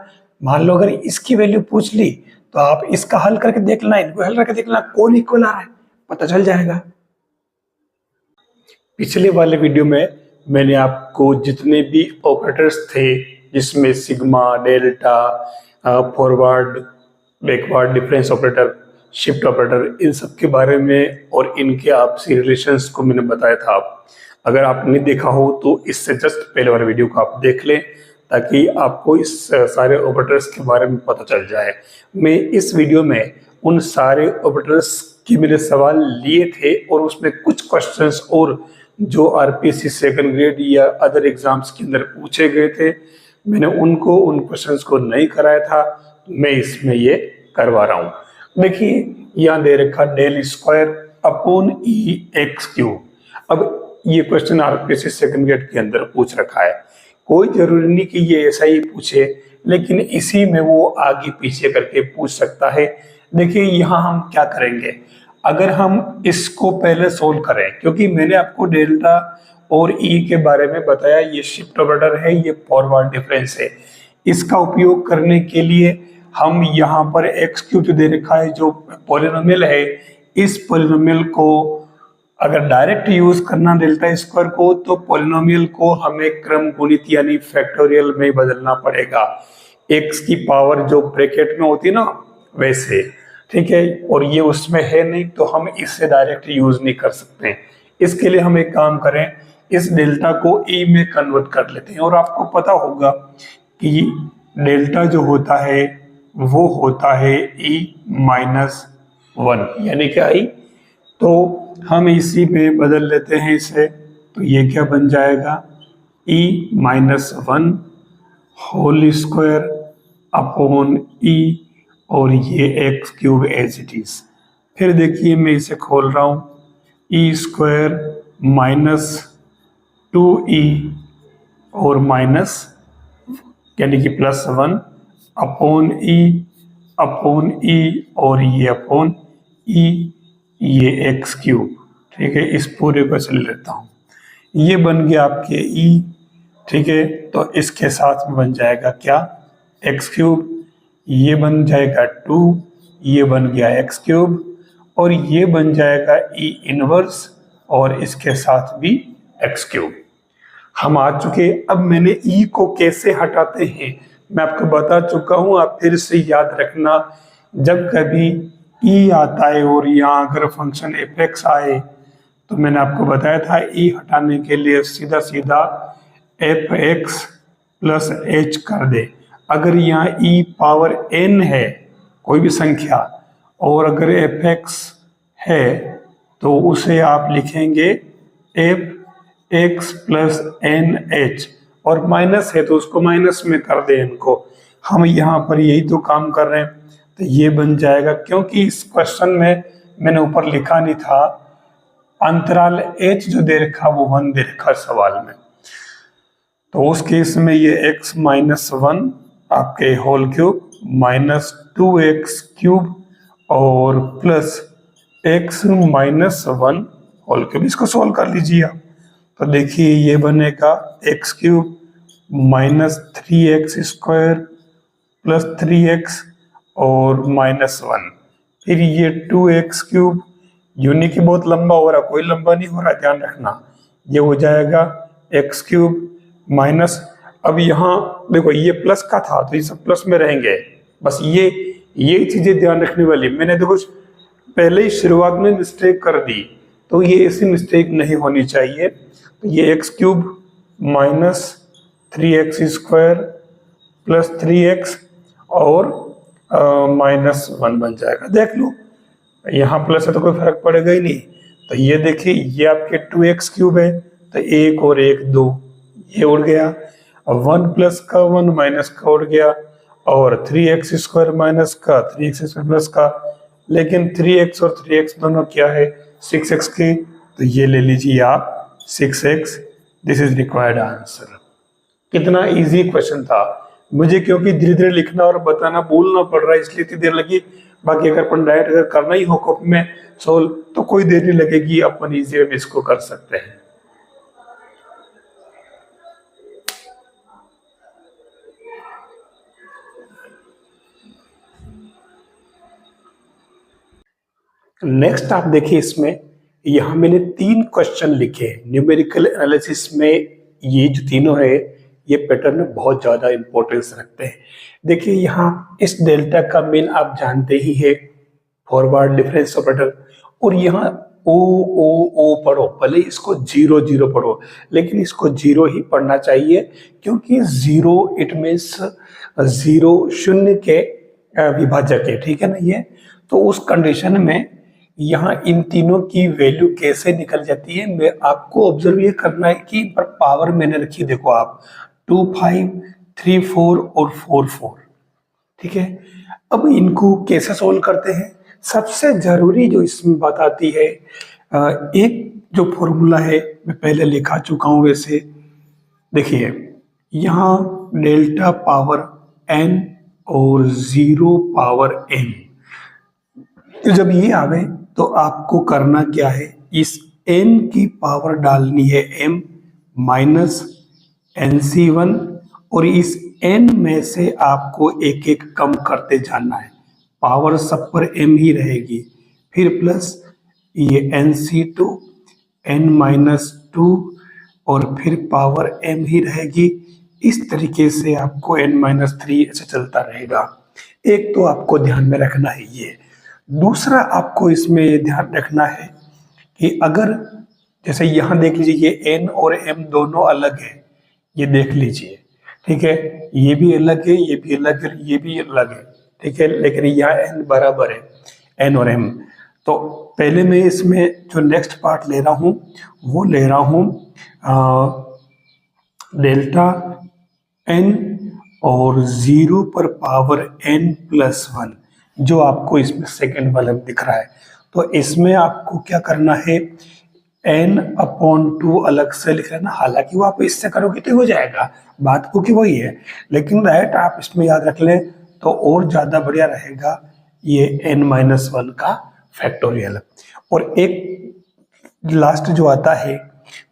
मान लो अगर इसकी वैल्यू पूछ ली तो आप इसका हल करके देख लेना, इनको हल करके देख लेना, कौन इक्वल आ रहा है पता चल जाएगा। पिछले वाले वीडियो में मैंने आपको जितने भी ऑपरेटर्स थे, जिसमें sigma, delta, forward, backward, difference operator, shift operator, इन सब के बारे में और इनके आपसी रिलेशंस को मैंने बताया था। अगर आपने देखा हो तो इससे जस्ट पहले वाले वीडियो को आप देख लें, ताकि आपको इस सारे ऑपरेटर्स के बारे में पता चल जाए। मैं इस वीडियो में उन सारे ऑपरेटर्स के मैंने सवाल लिए थे और उसमें कुछ क्वेश्चंस और जो आरपीएससी सेकंड ग्रेड या अदर एग्जाम्स के अंदर पूछे गए थे, मैंने उन क्वेश्चंस को नहीं कराया था, मैं इसमें ये करवा रहा हूँ। देखिए यहाँ दे रखा डेल स्क्वायर अपॉन ई एक्स क्यूब। अब ये क्वेश्चन आरपीएससी सेकंड ग्रेड के अंदर पूछ रखा है, कोई जरूरी नहीं कि ये ऐसा ही पूछे, लेकिन इसी में वो आगे पीछे करके पूछ सकता है। देखिए यहाँ हम क्या करेंगे, अगर हम इसको पहले सोल्व करें, क्योंकि मैंने आपको डेल्टा और ई के बारे में बताया, ये शिफ्ट ऑपरेटर है, ये फॉरवर्ड डिफरेंस है। इसका उपयोग करने के लिए हम यहाँ पर एक्स क्यूब जो दे रखा है, जो पॉलिनोमियल है, इस पॉलिनोमियल को अगर डायरेक्ट यूज करना डेल्टा स्क्वायर को, तो पॉलिनोमियल को हमें क्रम गुणित यानी फैक्टोरियल में बदलना पड़ेगा, एक्स की पावर जो ब्रैकेट में होती है ना वैसे, ठीक है, और ये उसमें है नहीं तो हम इससे डायरेक्ट यूज नहीं कर सकते। इसके लिए हम एक काम करें, इस डेल्टा को ई में कन्वर्ट कर लेते हैं। और आपको पता होगा कि डेल्टा जो होता है वो होता है ई माइनस 1, यानी क्या आई, तो हम इसी में बदल लेते हैं इसे, तो ये क्या बन जाएगा, e-1 whole square upon E और ये X cube as it is. फिर देखिए मैं इसे खोल रहा हूँ, ई स्क्वायर माइनस 2e और माइनस यानी कि +1 अपॉन ई और ये अपॉन ई, ये एक्स क्यूब। ठीक है, इस पूरे को चले लेता हूँ, ये बन गया आपके ई। ठीक है, तो इसके साथ में बन जाएगा क्या, एक्स क्यूब, ये बन जाएगा 2, ये बन गया एक्स क्यूब और ये बन जाएगा ई इनवर्स और इसके साथ भी एक्स क्यूब। हम आ चुके। अब मैंने ई को कैसे हटाते हैं मैं आपको बता चुका हूं, आप फिर से याद रखना। जब कभी ई आता है और यहाँ अगर फंक्शन एफ एक्स आए तो मैंने आपको बताया था ई हटाने के लिए सीधा सीधा एफ एक्स प्लस एच कर दे। अगर यहाँ ई पावर एन है कोई भी संख्या और अगर एफ एक्स है तो उसे आप लिखेंगे F X plus N H, और माइनस है तो उसको माइनस में कर दे इनको। हम यहाँ पर यही तो काम कर रहे हैं, तो ये बन जाएगा। क्योंकि इस क्वेश्चन में मैंने ऊपर लिखा नहीं था, अंतराल एच जो दे रखा वो 1 दे रखा सवाल में, तो उस केस में ये x माइनस 1 आपके whole cube minus 2x cube और plus x minus 1 whole cube. इसको सोल्व कर लीजिए आप, तो देखिए ये बनेगा x cube minus 3x square plus 3x और माइनस 1, फिर ये 2x क्यूब, यूनिट की बहुत लंबा हो रहा, कोई लंबा नहीं हो रहा, ध्यान रखना। ये हो जाएगा एक्स क्यूब माइनस, अब यहाँ देखो ये प्लस का था तो ये सब प्लस में रहेंगे, बस ये चीजें ध्यान रखने वाली। मैंने देखो पहले ही शुरुआत में मिस्टेक कर दी, तो ये ऐसी मिस्टेक नहीं होनी चाहिए। तो ये X cube minus 3x square plus 3x और माइनस 1 बन जाएगा। देख लो यहाँ प्लस है तो कोई फर्क पड़ेगा ही नहीं। तो ये देखिए ये आपके 2x क्यूब है, तो 1 और 1 2, ये उड़ गया। 1 प्लस का 1 माइनस का उड़ गया और 3x स्क्वायर माइनस का 3x स्क्वायर प्लस का, लेकिन 3x और 3x दोनों क्या है 6x के, तो ये ले लीजिए आप 6x। This is required answer. कितना इजी क्वेश्चन था, मुझे क्योंकि धीरे धीरे लिखना और बताना बोलना पड़ रहा है इसलिए इतनी देर लगी। बाकी अगर अपन डायरेक्ट अगर करना ही हो कॉपी में सोल्व तो कोई देर नहीं लगेगी, अपन इजी में इसको कर सकते हैं। नेक्स्ट आप देखिए, इसमें यहां मैंने 3 क्वेश्चन लिखे न्यूमेरिकल एनालिसिस में। ये जो तीनों है ये पैटर्न में बहुत ज्यादा इंपॉर्टेंस रखते हैं। देखिए यहाँ इस डेल्टा का मेन आप जानते ही है फॉरवर्ड डिफरेंस ऑपरेटर, और यहाँ ओ पढ़ो, भले इसको 0 0 पढ़ो लेकिन इसको 0 ही पढ़ना चाहिए, क्योंकि 0 इट मीन्स 0 शून्य के विभाजक है। ठीक है ना, ये तो उस कंडीशन में यहाँ इन तीनों की वैल्यू कैसे निकल जाती है, मैं आपको ऑब्जर्व ये करना है कि इन पर पावर मैंने रखी, देखो आप 2 5 3 4 और 4 4। ठीक है, अब इनको कैसे सोल्व करते हैं, सबसे जरूरी जो इसमें बात आती है, एक जो फॉर्मूला है मैं पहले लिखा चुका हूं वैसे। देखिए यहाँ डेल्टा पावर n और 0 पावर n, तो जब ये आवे तो आपको करना क्या है, इस n की पावर डालनी है m माइनस NC1 और इस n में से आपको एक एक कम करते जाना है, पावर सब पर m ही रहेगी, फिर प्लस ये NC2 n माइनस 2 और फिर पावर m ही रहेगी। इस तरीके से आपको n माइनस 3 ऐसे चलता रहेगा। एक तो आपको ध्यान में रखना है ये। दूसरा आपको इसमें ये ध्यान रखना है कि अगर जैसे यहाँ देख लीजिए ये n और m दोनों अलग है, ये देख लीजिए। ठीक है, ये भी अलग है, ये भी अलग है, ये भी अलग है। ठीक है, लेकिन यहाँ n बराबर है, n और m। तो पहले मैं इसमें जो नेक्स्ट पार्ट ले रहा हूँ वो ले रहा हूँ डेल्टा n और 0 पर पावर n+1 जो आपको इसमें सेकेंड वाला दिख रहा है। तो इसमें आपको क्या करना है, n/2 अलग से लिख लेना। हालांकि वो आप इससे करोगे तो हो जाएगा, बात को कि वही है, लेकिन राइट आप इसमें याद रख लें तो और ज्यादा बढ़िया रहेगा। ये n-1 का फैक्टोरियल। और एक लास्ट जो आता है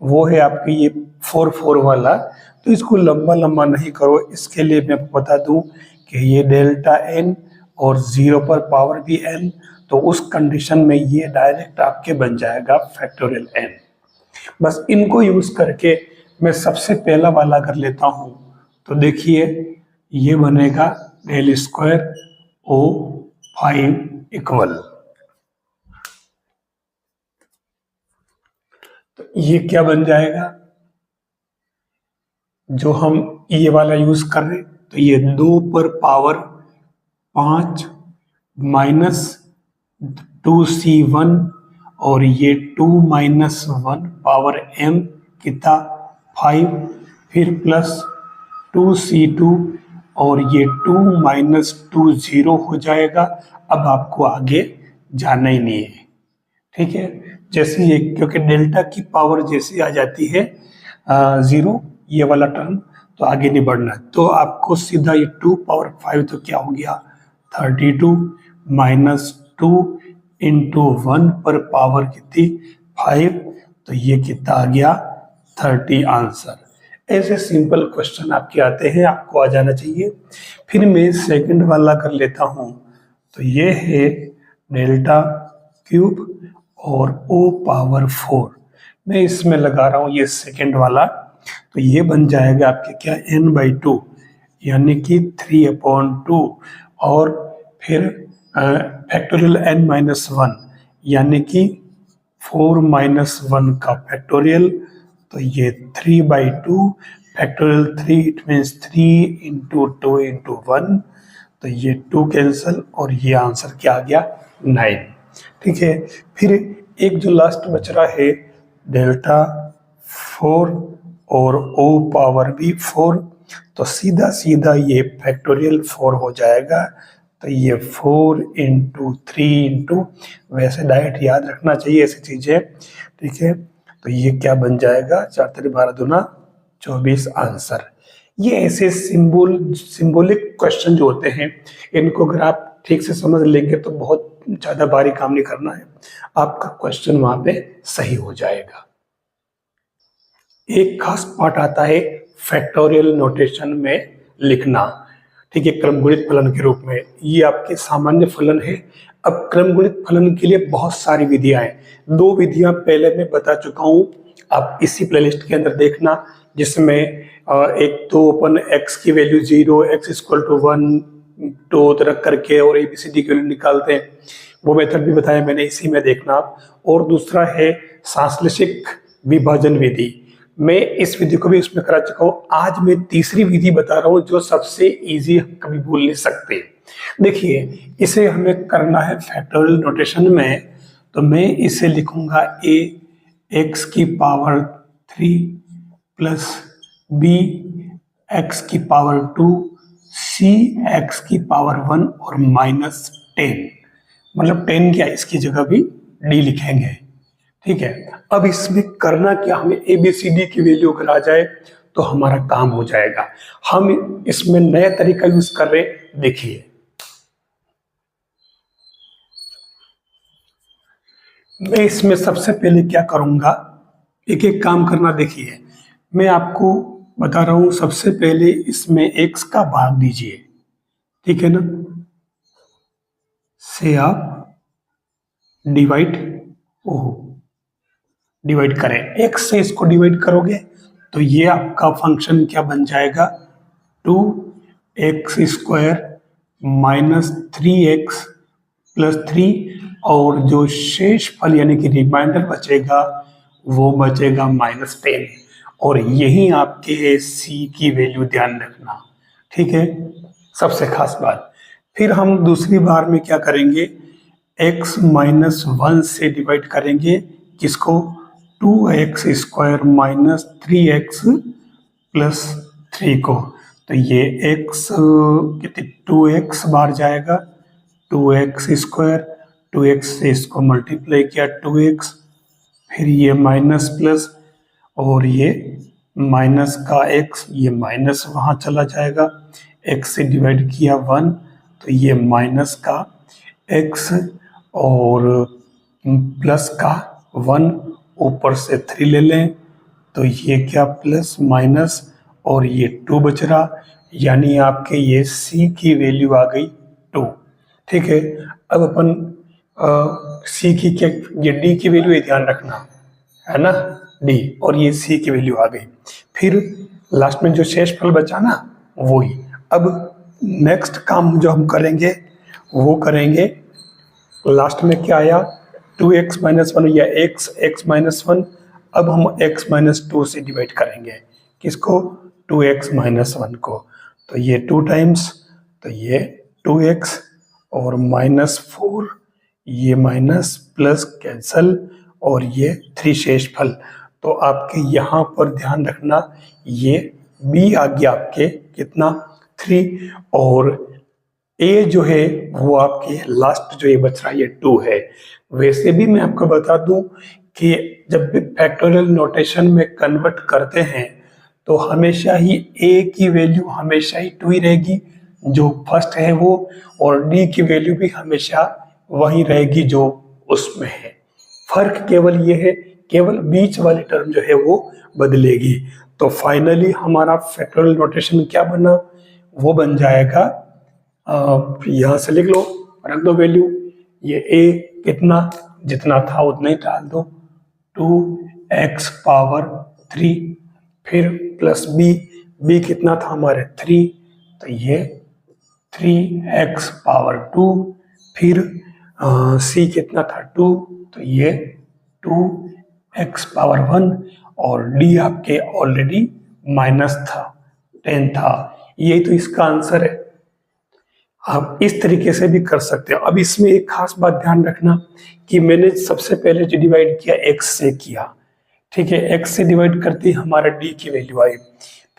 वो है आपकी ये 4 वाला। तो इसको लंबा लंबा नहीं करो, इसके लिए मैं आपको बता दूं कि ये डेल्टा n और 0 पर पावर भी n, तो उस कंडीशन में ये डायरेक्ट आपके बन जाएगा फैक्टोरियल n। बस इनको यूज करके मैं सबसे पहला वाला कर लेता हूं। तो देखिए ये बनेगा del² O5 इक्वल, तो ये क्या बन जाएगा, जो हम ये वाला यूज कर रहे, तो ये 2 पर पावर 5 माइनस 2c1 और ये 2 माइनस 1 पावर m कितना 5, फिर प्लस 2c2 और ये 2 माइनस 2 0 हो जाएगा। अब आपको आगे जाना ही नहीं है, ठीक है। जैसे ये, क्योंकि डेल्टा की पावर जैसी आ जाती है 0 ये वाला टर्म, तो आगे नहीं बढ़ना है। तो आपको सीधा ये 2 पावर 5 तो क्या हो गया 32 माइनस 2 इंटू 1 पर पावर कितनी 5, तो ये कितना आ गया 30 आंसर। ऐसे सिंपल क्वेश्चन आपके आते हैं, आपको आ जाना चाहिए। फिर मैं सेकंड वाला कर लेता हूं। तो ये है डेल्टा क्यूब और O पावर 4, मैं इसमें लगा रहा हूं ये सेकंड वाला। तो ये बन जाएगा आपके क्या n/2 यानी कि 3/2 और फिर फैक्टोरियल n-1 यानी कि 4-1 का फैक्टोरियल। तो ये 3/2 factorial 3, it means 3 into 2 into 1, तो ये 2 कैंसल और ये आंसर क्या आ गया 9, ठीक है। फिर एक जो लास्ट बच रहा है डेल्टा 4 और O पावर भी 4, तो सीधा सीधा ये फैक्टोरियल 4 हो जाएगा। तो ये 4 इंटू 3 इंटू, वैसे डायरेक्ट याद रखना चाहिए ऐसी चीजें, ठीक है। तो ये क्या बन जाएगा 4 3 12 दूना 24 आंसर। ये ऐसे सिंबॉलिक क्वेश्चन जो होते हैं, इनको अगर आप ठीक से समझ लेंगे तो बहुत ज्यादा भारी काम नहीं करना है, आपका क्वेश्चन वहां पे सही हो जाएगा। एक खास पार्ट आता है फैक्टोरियल नोटेशन में लिखना, ठीक है, क्रमगुणित फलन के रूप में। ये आपके सामान्य फलन है। अब क्रमगुणित फलन के लिए बहुत सारी विधियां हैं, 2 विधियां पहले मैं बता चुका हूं, आप इसी प्लेलिस्ट के अंदर देखना, जिसमें एक तो अपन x की वैल्यू 0, x=1 तो रख करके और ABCD की वैल्यू निकालते हैं, वो मेथड भी बताया मैंने, इसी में देखना आप। और दूसरा है सांश्लेषिक विभाजन विधि, मैं इस विधि को भी उसमें करा चुका हूं। आज मैं तीसरी विधि बता रहा हूं जो सबसे इजी, कभी भूल नहीं सकते। देखिए इसे हमें करना है फैक्टोरियल नोटेशन में, तो मैं इसे लिखूंगा a x की पावर 3 प्लस b x की पावर 2 c x की पावर 1 और माइनस 10, मतलब 10 क्या इसकी जगह भी d लिखेंगे, ठीक है। अब इसमें करना क्या, हमें ABCD की वैल्यू अगर आ जाए तो हमारा काम हो जाएगा। हम इसमें नया तरीका यूज कर रहे, देखिए मैं इसमें सबसे पहले क्या करूंगा, एक एक काम करना। देखिए मैं आपको बता रहा हूं, सबसे पहले इसमें x का भाग दीजिए, ठीक है ना, से आप डिवाइड करें, x से इसको डिवाइड करोगे तो ये आपका फंक्शन क्या बन जाएगा 2x² माइनस 3x प्लस 3, और जो शेष फल यानी कि रिमाइंडर बचेगा वो बचेगा -10, और यही आपके c की वैल्यू ध्यान रखना, ठीक है, सबसे खास बात। फिर हम दूसरी बार में क्या करेंगे, x-1 से डिवाइड करेंगे, किसको 2x² माइनस 3x प्लस 3 को, तो ये x कितनी 2x बार जाएगा, 2x स्क्वायर, 2x से इसको मल्टीप्लाई किया 2x, फिर ये माइनस प्लस और ये माइनस का x, ये माइनस वहाँ चला जाएगा, x से डिवाइड किया 1 तो ये माइनस का x और प्लस का 1, ऊपर से 3 ले लें तो ये क्या प्लस माइनस और ये 2 बच रहा, यानी आपके ये c की वैल्यू आ गई 2। ठीक है, अब अपन c की क्या, ये d की वैल्यू ध्यान रखना है ना, d, और ये c की वैल्यू आ गई। फिर लास्ट में जो शेष फल बचा ना वही। अब नेक्स्ट काम जो हम करेंगे वो करेंगे, लास्ट में क्या आया 2x माइनस 1 या x माइनस 1, अब हम x माइनस 2 से डिवाइड करेंगे किसको, 2x माइनस 1 को, तो ये 2 टाइम्स, तो ये 2x और माइनस 4, ये माइनस प्लस कैंसल और ये 3 शेष फल। तो आपके यहाँ पर ध्यान रखना ये b आ गया आपके कितना 3, और a जो है वो आपके लास्ट जो ये बच रहा है ये 2 है। वैसे भी मैं आपको बता दूं कि जब भी फैक्टोरियल नोटेशन में कन्वर्ट करते हैं तो हमेशा ही a की वैल्यू हमेशा ही 2 ही रहेगी जो फर्स्ट है वो, और d की वैल्यू भी हमेशा वही रहेगी जो उसमें है। फर्क केवल ये है, केवल बीच वाली टर्म जो है वो बदलेगी। तो फाइनली हमारा फैक्टोरियल नोटेशन क्या बना, वो बन जाएगा, यहाँ से लिख लो, रख दो वैल्यू, ये a कितना जितना था उतना ही डाल दो, 2x पावर 3, फिर प्लस b कितना था हमारे 3, तो ये 3x पावर 2, फिर c कितना था 2, तो ये 2x पावर 1, और d आपके ऑलरेडी माइनस था 10 था। यही तो इसका आंसर है। आप इस तरीके से भी कर सकते हो। अब इसमें एक खास बात ध्यान रखना कि मैंने सबसे पहले जो डिवाइड किया x से किया, ठीक है, x से डिवाइड करते ही हमारा d की वैल्यू आई,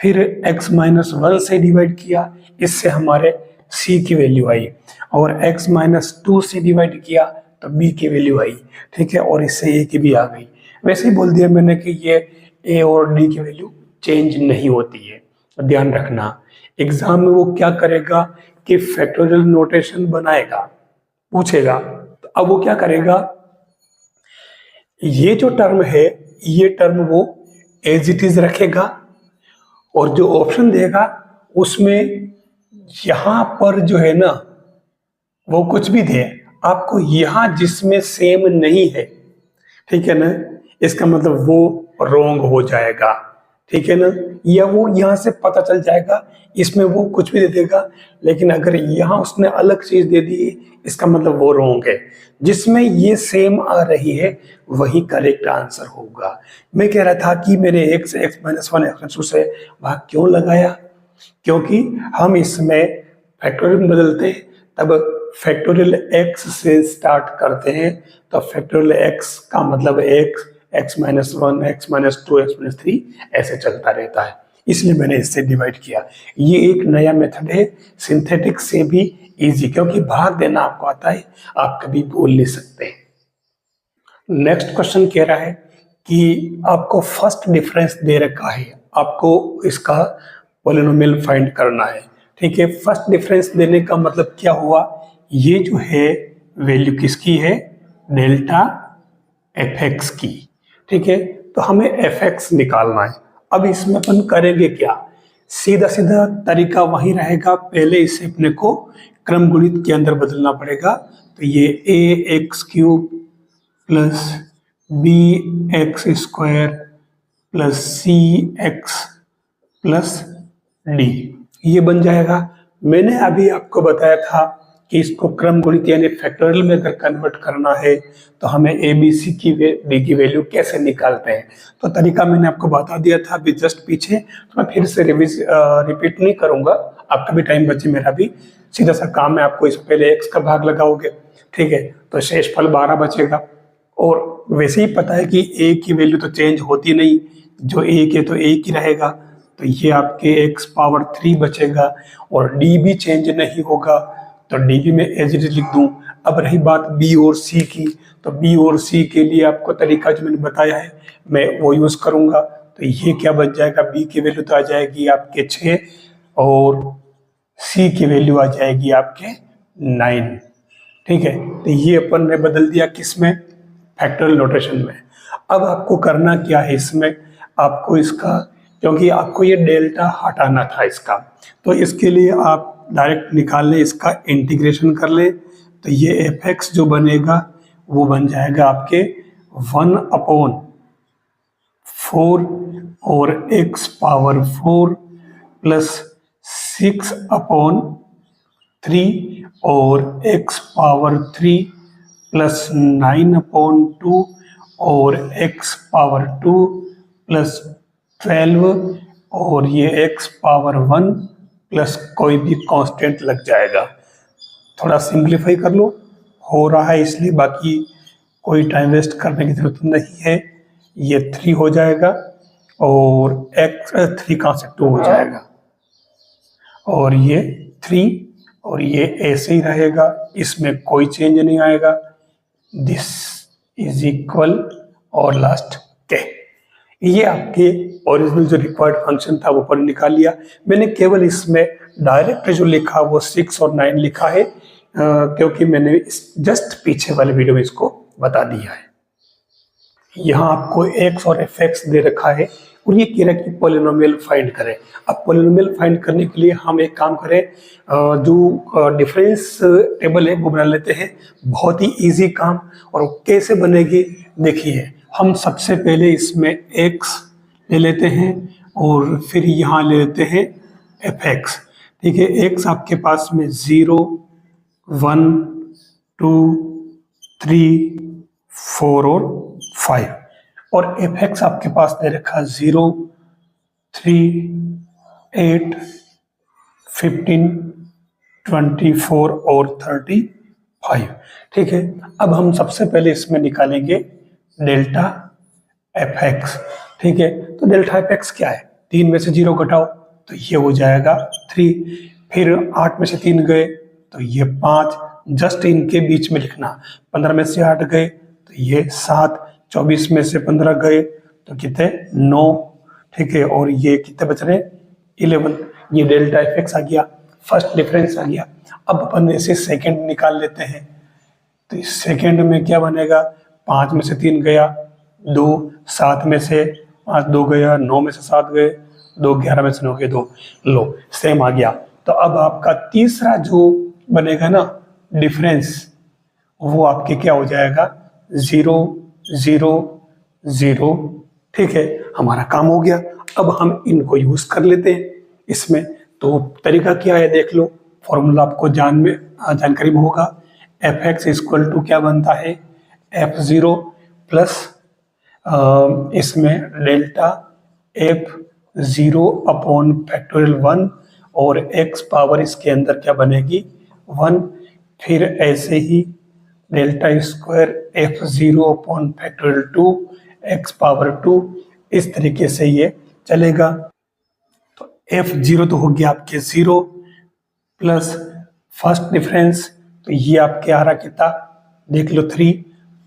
फिर x माइनस 1 से डिवाइड किया, इससे हमारे c की वैल्यू आई, और x माइनस 2 से डिवाइड किया तो b की वैल्यू आई, ठीक है, और इससे a की भी आ गई। वैसे ही बोल दिया मैंने कि ये a और d की वैल्यू चेंज नहीं होती है, तो ध्यान रखना। एग्जाम में वो क्या करेगा कि फैक्टोरियल नोटेशन बनाएगा, पूछेगा, तो अब वो क्या करेगा, ये जो टर्म है ये टर्म वो एज इट इज रखेगा, और जो ऑप्शन देगा उसमें यहां पर जो है ना वो कुछ भी दे, आपको यहां जिसमें सेम नहीं है, ठीक है ना, इसका मतलब वो रॉन्ग हो जाएगा, ठीक है ना, या वो यहां से पता चल जाएगा इसमें वो कुछ भी दे देगा, लेकिन अगर यहां उसने अलग चीज दे दी इसका मतलब वो रॉन्ग है। जिसमें ये सेम आ रही है वही करेक्ट आंसर होगा। मैं कह रहा था कि मैंने x से x माइनस 1 x से भाग क्यों लगाया, क्योंकि हम इसमें फैक्टोरियल में बदलते तब फैक्टोरियल x से स्टार्ट करते हैं, तो फैक्टोरियल x का मतलब x minus 1, x minus 2, x minus 3 ऐसे चलता रहता है, इसलिए मैंने इससे डिवाइड किया। ये एक नया मेथड है, सिंथेटिक से भी इजी, क्योंकि भाग देना आपको आता है, आप कभी भूल नहीं सकते। नेक्स्ट क्वेश्चन कह रहा है कि आपको फर्स्ट डिफरेंस दे रखा है, आपको इसका पॉलिनोमियल फाइंड करना है, ठीक है। फर्स्ट डिफरेंस देने का मतलब क्या हुआ, ये जो है वैल्यू किसकी है, डेल्टा fx की, ठीक है, तो हमें fx निकालना है। अब इसमें अपन करेंगे क्या, सीधा सीधा तरीका वही रहेगा, पहले इसे अपने को क्रम गुणित के अंदर बदलना पड़ेगा, तो ये ax cube plus bx square plus cx plus d, ये बन जाएगा। मैंने अभी आपको बताया था कि इसको क्रम गुणित यानी फैक्टोरियल में अगर कन्वर्ट करना है तो हमें ए बी सी की डी की वैल्यू कैसे निकालते हैं, तो तरीका मैंने आपको बता दिया था अभी जस्ट पीछे, तो मैं फिर से रिपीट नहीं करूंगा, आपका भी टाइम बचे मेरा भी। सीधा सा काम है, आपको इस पहले x का भाग लगाओगे, ठीक है, तो शेष फल 12 बचेगा, और वैसे ही पता है कि a की वैल्यू तो चेंज होती नहीं, जो एक है तो एक ही रहेगा, तो ये आपके x पावर 3 बचेगा और d भी चेंज नहीं होगा, तो d भी मैं एज इट इज लिख दूं। अब रही बात b और c की, तो b और c के लिए आपको तरीका जो मैंने बताया है मैं वो यूज करूंगा। तो ये क्या बच जाएगा, b की वैल्यू तो आ जाएगी आपके 6 और c की वैल्यू आ जाएगी आपके 9। ठीक है, तो ये अपन ने बदल दिया किसमें, फैक्टोरियल नोटेशन में। अब आपको करना क्या है इसमें, आपको इसका, क्योंकि आपको ये डेल्टा हटाना था इसका, तो इसके लिए आप डायरेक्ट निकाल लें, इसका इंटीग्रेशन कर लें। तो ये एफ एक्स जो बनेगा वो बन जाएगा आपके 1/4 और x पावर 4 प्लस 6/3 और x पावर 3 प्लस 9/2 और x पावर 2 प्लस 12 और ये x पावर 1 प्लस कोई भी कांस्टेंट लग जाएगा। थोड़ा सिंप्लीफाई कर लो, हो रहा है इसलिए, बाकी कोई टाइम वेस्ट करने की जरूरत नहीं है। ये 3 हो जाएगा और x 3 कहाँ से 2 हो जाएगा और ये 3 और ये ऐसे ही रहेगा, इसमें कोई चेंज नहीं आएगा। दिस इज इक्वल और लास्ट के। ये आपके ओरिजिनल जो रिक्वायर्ड फंक्शन था वो पर निकाल लिया मैंने। केवल इसमें डायरेक्ट जो लिखा वो 6 और 9 लिखा है, क्योंकि मैंने जस्ट पीछे वाले वीडियो में इसको बता दिया है। यहाँ आपको x और fx दे रखा है और ये कह रहा है कि पॉलिनोमियल फाइंड करें। अब पॉलिनोमियल फाइंड करने के लिए हम एक काम करें, जो डिफरेंस टेबल है वो बना लेते हैं। बहुत ही इजी काम, और कैसे बनेगी देखिए। हम सबसे पहले इसमें x ले लेते हैं और फिर यहाँ ले लेते हैं fx। ठीक है, x आपके पास में 0 1 2 3 4 और 5 और fx आपके पास दे रखा 0 3 8 15 24 और 35। ठीक है, अब हम सबसे पहले इसमें निकालेंगे डेल्टा fx। ठीक है, तो डेल्टा fx क्या है, 3 में से 0 घटाओ तो ये हो जाएगा 3, फिर 8 में से 3 गए तो ये 5, जस्ट इनके बीच में लिखना। 15 में से 8 गए तो ये 7, 24 में से 15 गए तो कितने 9। ठीक है, और ये कितने बच रहे 11। ये डेल्टा fx आ गया, फर्स्ट डिफरेंस आ गया। अब अपन इसे सेकंड निकाल लेते हैं, तो इस सेकंड में क्या बनेगा, 5 में से 3 गया 2, 7 में से 5 2 गया, 9 में से 7 गए 2, 11 में से 9 गए 2, लो सेम आ गया। तो अब आपका तीसरा जो बनेगा ना डिफरेंस, वो आपके क्या हो जाएगा 0 0 0। ठीक है, हमारा काम हो गया। अब हम इनको यूज कर लेते हैं इसमें। तो तरीका क्या है देख लो, फॉर्मूला आपको जानकारी में होगा। fx इक्वल टू क्या बनता है, f0 प्लस इसमें डेल्टा f0 अपॉन फैक्टोरियल 1 और x पावर इसके अंदर क्या बनेगी 1, फिर ऐसे ही delta square f0 upon factorial 2 x power 2, इस तरीके से ये चलेगा। तो f0 तो हो गया आपके 0 प्लस फर्स्ट डिफरेंस, तो ये आपके आ रहा कितना देख लो 3,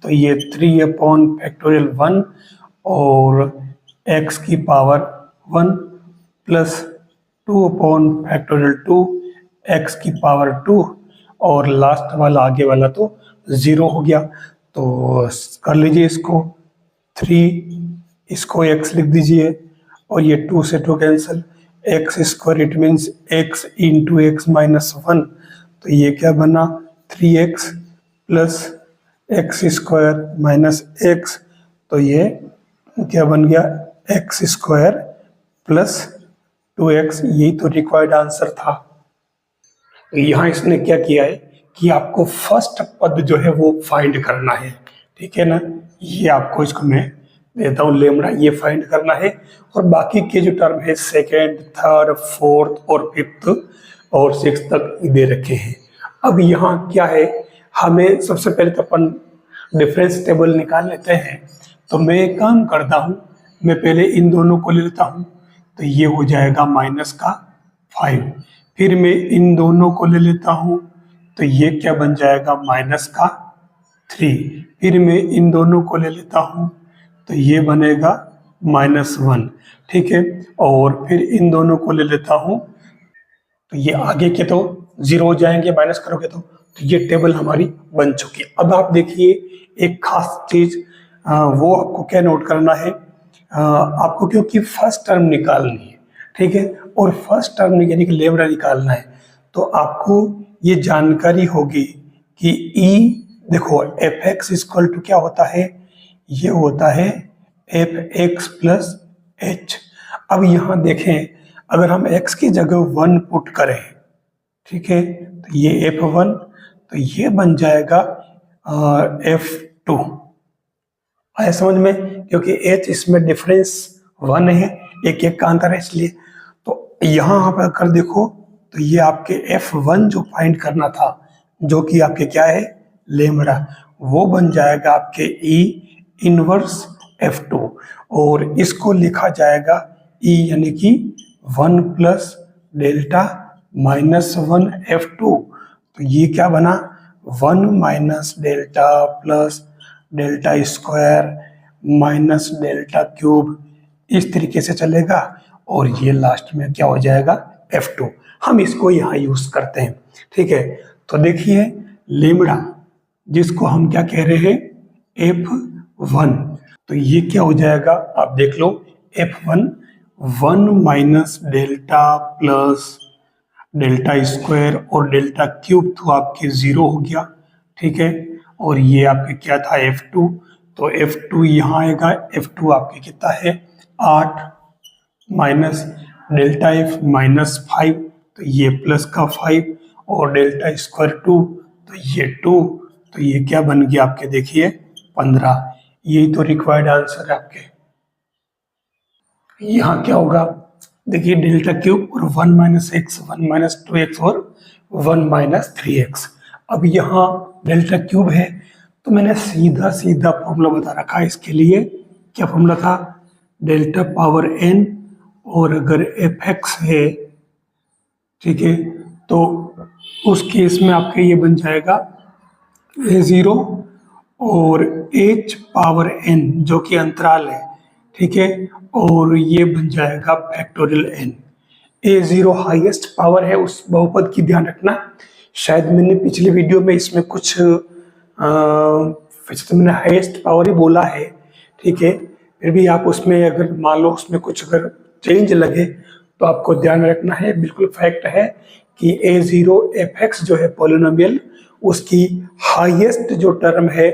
तो ये 3 अपॉन फैक्टोरियल 1 और x की power 1 plus 2 upon factorial 2 x की पावर 2 और लास्ट वाला आगे वाला तो 0 हो गया। तो कर लीजिए इसको 3, इसको x लिख दीजिए और ये 2 से 2 cancel, x square it means x into x minus 1, तो ये क्या बना 3x plus x square minus x, तो ये क्या बन गया x स्क्वायर प्लस 2x। यही तो रिक्वायर्ड आंसर था। यहाँ इसने क्या किया है कि आपको फर्स्ट पद जो है वो फाइंड करना है। ठीक है ना, ये आपको इसको मैं देता हूँ लेमड़ा, ये फाइंड करना है, और बाकी के जो टर्म है सेकेंड थर्ड फोर्थ और फिफ्थ और सिक्स तक दे रखे हैं। अब यहाँ क्या है, हमें सबसे पहले तो अपन डिफरेंस टेबल निकाल लेते हैं। तो मैं एक काम करता हूँ, मैं पहले इन दोनों को ले लेता हूँ, तो ये हो जाएगा माइनस का 5। फिर मैं इन दोनों को ले लेता हूँ, तो ये क्या बन जाएगा माइनस का 3। फिर मैं इन दोनों को ले लेता हूँ, तो ये बनेगा -1। ठीक है, और फिर इन दोनों को ले लेता हूँ, तो ये आगे के तो 0 हो जाएंगे माइनस करोगे तो ये टेबल हमारी बन चुकी है। अब आप देखिए एक खास चीज, वो आपको क्या नोट करना है, आपको क्योंकि फर्स्ट टर्म निकालनी है, ठीक है, और फर्स्ट टर्म यानी कि लेमड़ा निकालना है, तो आपको ये जानकारी होगी कि ई देखो एफ एक्स इक्वल टू क्या होता है, ये होता है एफ एक्स प्लस एच। अब यहाँ देखें, अगर हम x की जगह 1 पुट करें, ठीक है, तो ये f1, तो ये बन जाएगा f2। आया समझ में, क्योंकि h इसमें डिफरेंस 1 है, एक एक का अंतर है इसलिए। तो यहाँ आप अगर देखो तो ये आपके f1 जो फाइंड करना था, जो कि आपके क्या है लेमड़ा, वो बन जाएगा आपके e इनवर्स f2, और इसको लिखा जाएगा e यानी कि 1 प्लस डेल्टा -1 f2। तो ये क्या बना 1 minus delta plus delta square minus delta cube, इस तरीके से चलेगा, और ये लास्ट में क्या हो जाएगा f2। हम इसको यहाँ यूज करते हैं, ठीक है। तो देखिए लेमड़ा जिसको हम क्या कह रहे हैं f1, तो ये क्या हो जाएगा आप देख लो, f1 1 minus delta plus delta square और डेल्टा क्यूब, तो आपके 0 हो गया, ठीक है। और ये आपके क्या था f2, तो f2 यहाँ आएगा, f2 आपके कितना है 8 माइनस डेल्टा f -5, तो ये प्लस का 5, और डेल्टा स्क्वायर 2, तो ये 2, तो ये क्या बन गया आपके देखिए 15। यही तो रिक्वायर्ड आंसर है आपके। यहाँ क्या होगा देखिए डेल्टा क्यूब और 1 माइनस एक्स 1 माइनस 2x और 1 माइनस 3x। अब यहाँ डेल्टा क्यूब है, तो मैंने सीधा सीधा फॉर्मूला बता रखा है इसके लिए। क्या फॉर्मूला था, डेल्टा पावर n, और अगर एफ एक्स है, ठीक है, तो उस केस में आपके ये बन जाएगा a0 और h पावर n जो कि अंतराल है, ठीक है, और ये बन जाएगा factorial n। a0 highest power है उस बहुपद की, ध्यान रखना। शायद मैंने पिछली वीडियो में इसमें कुछ मैंने हाईएस्ट पावर ही बोला है, ठीक है, फिर भी आप उसमें अगर मान लो उसमें कुछ अगर चेंज लगे तो आपको ध्यान रखना है। बिल्कुल फैक्ट है कि a0 fx जो है पॉलिनोमियल, उसकी हाईएस्ट जो टर्म है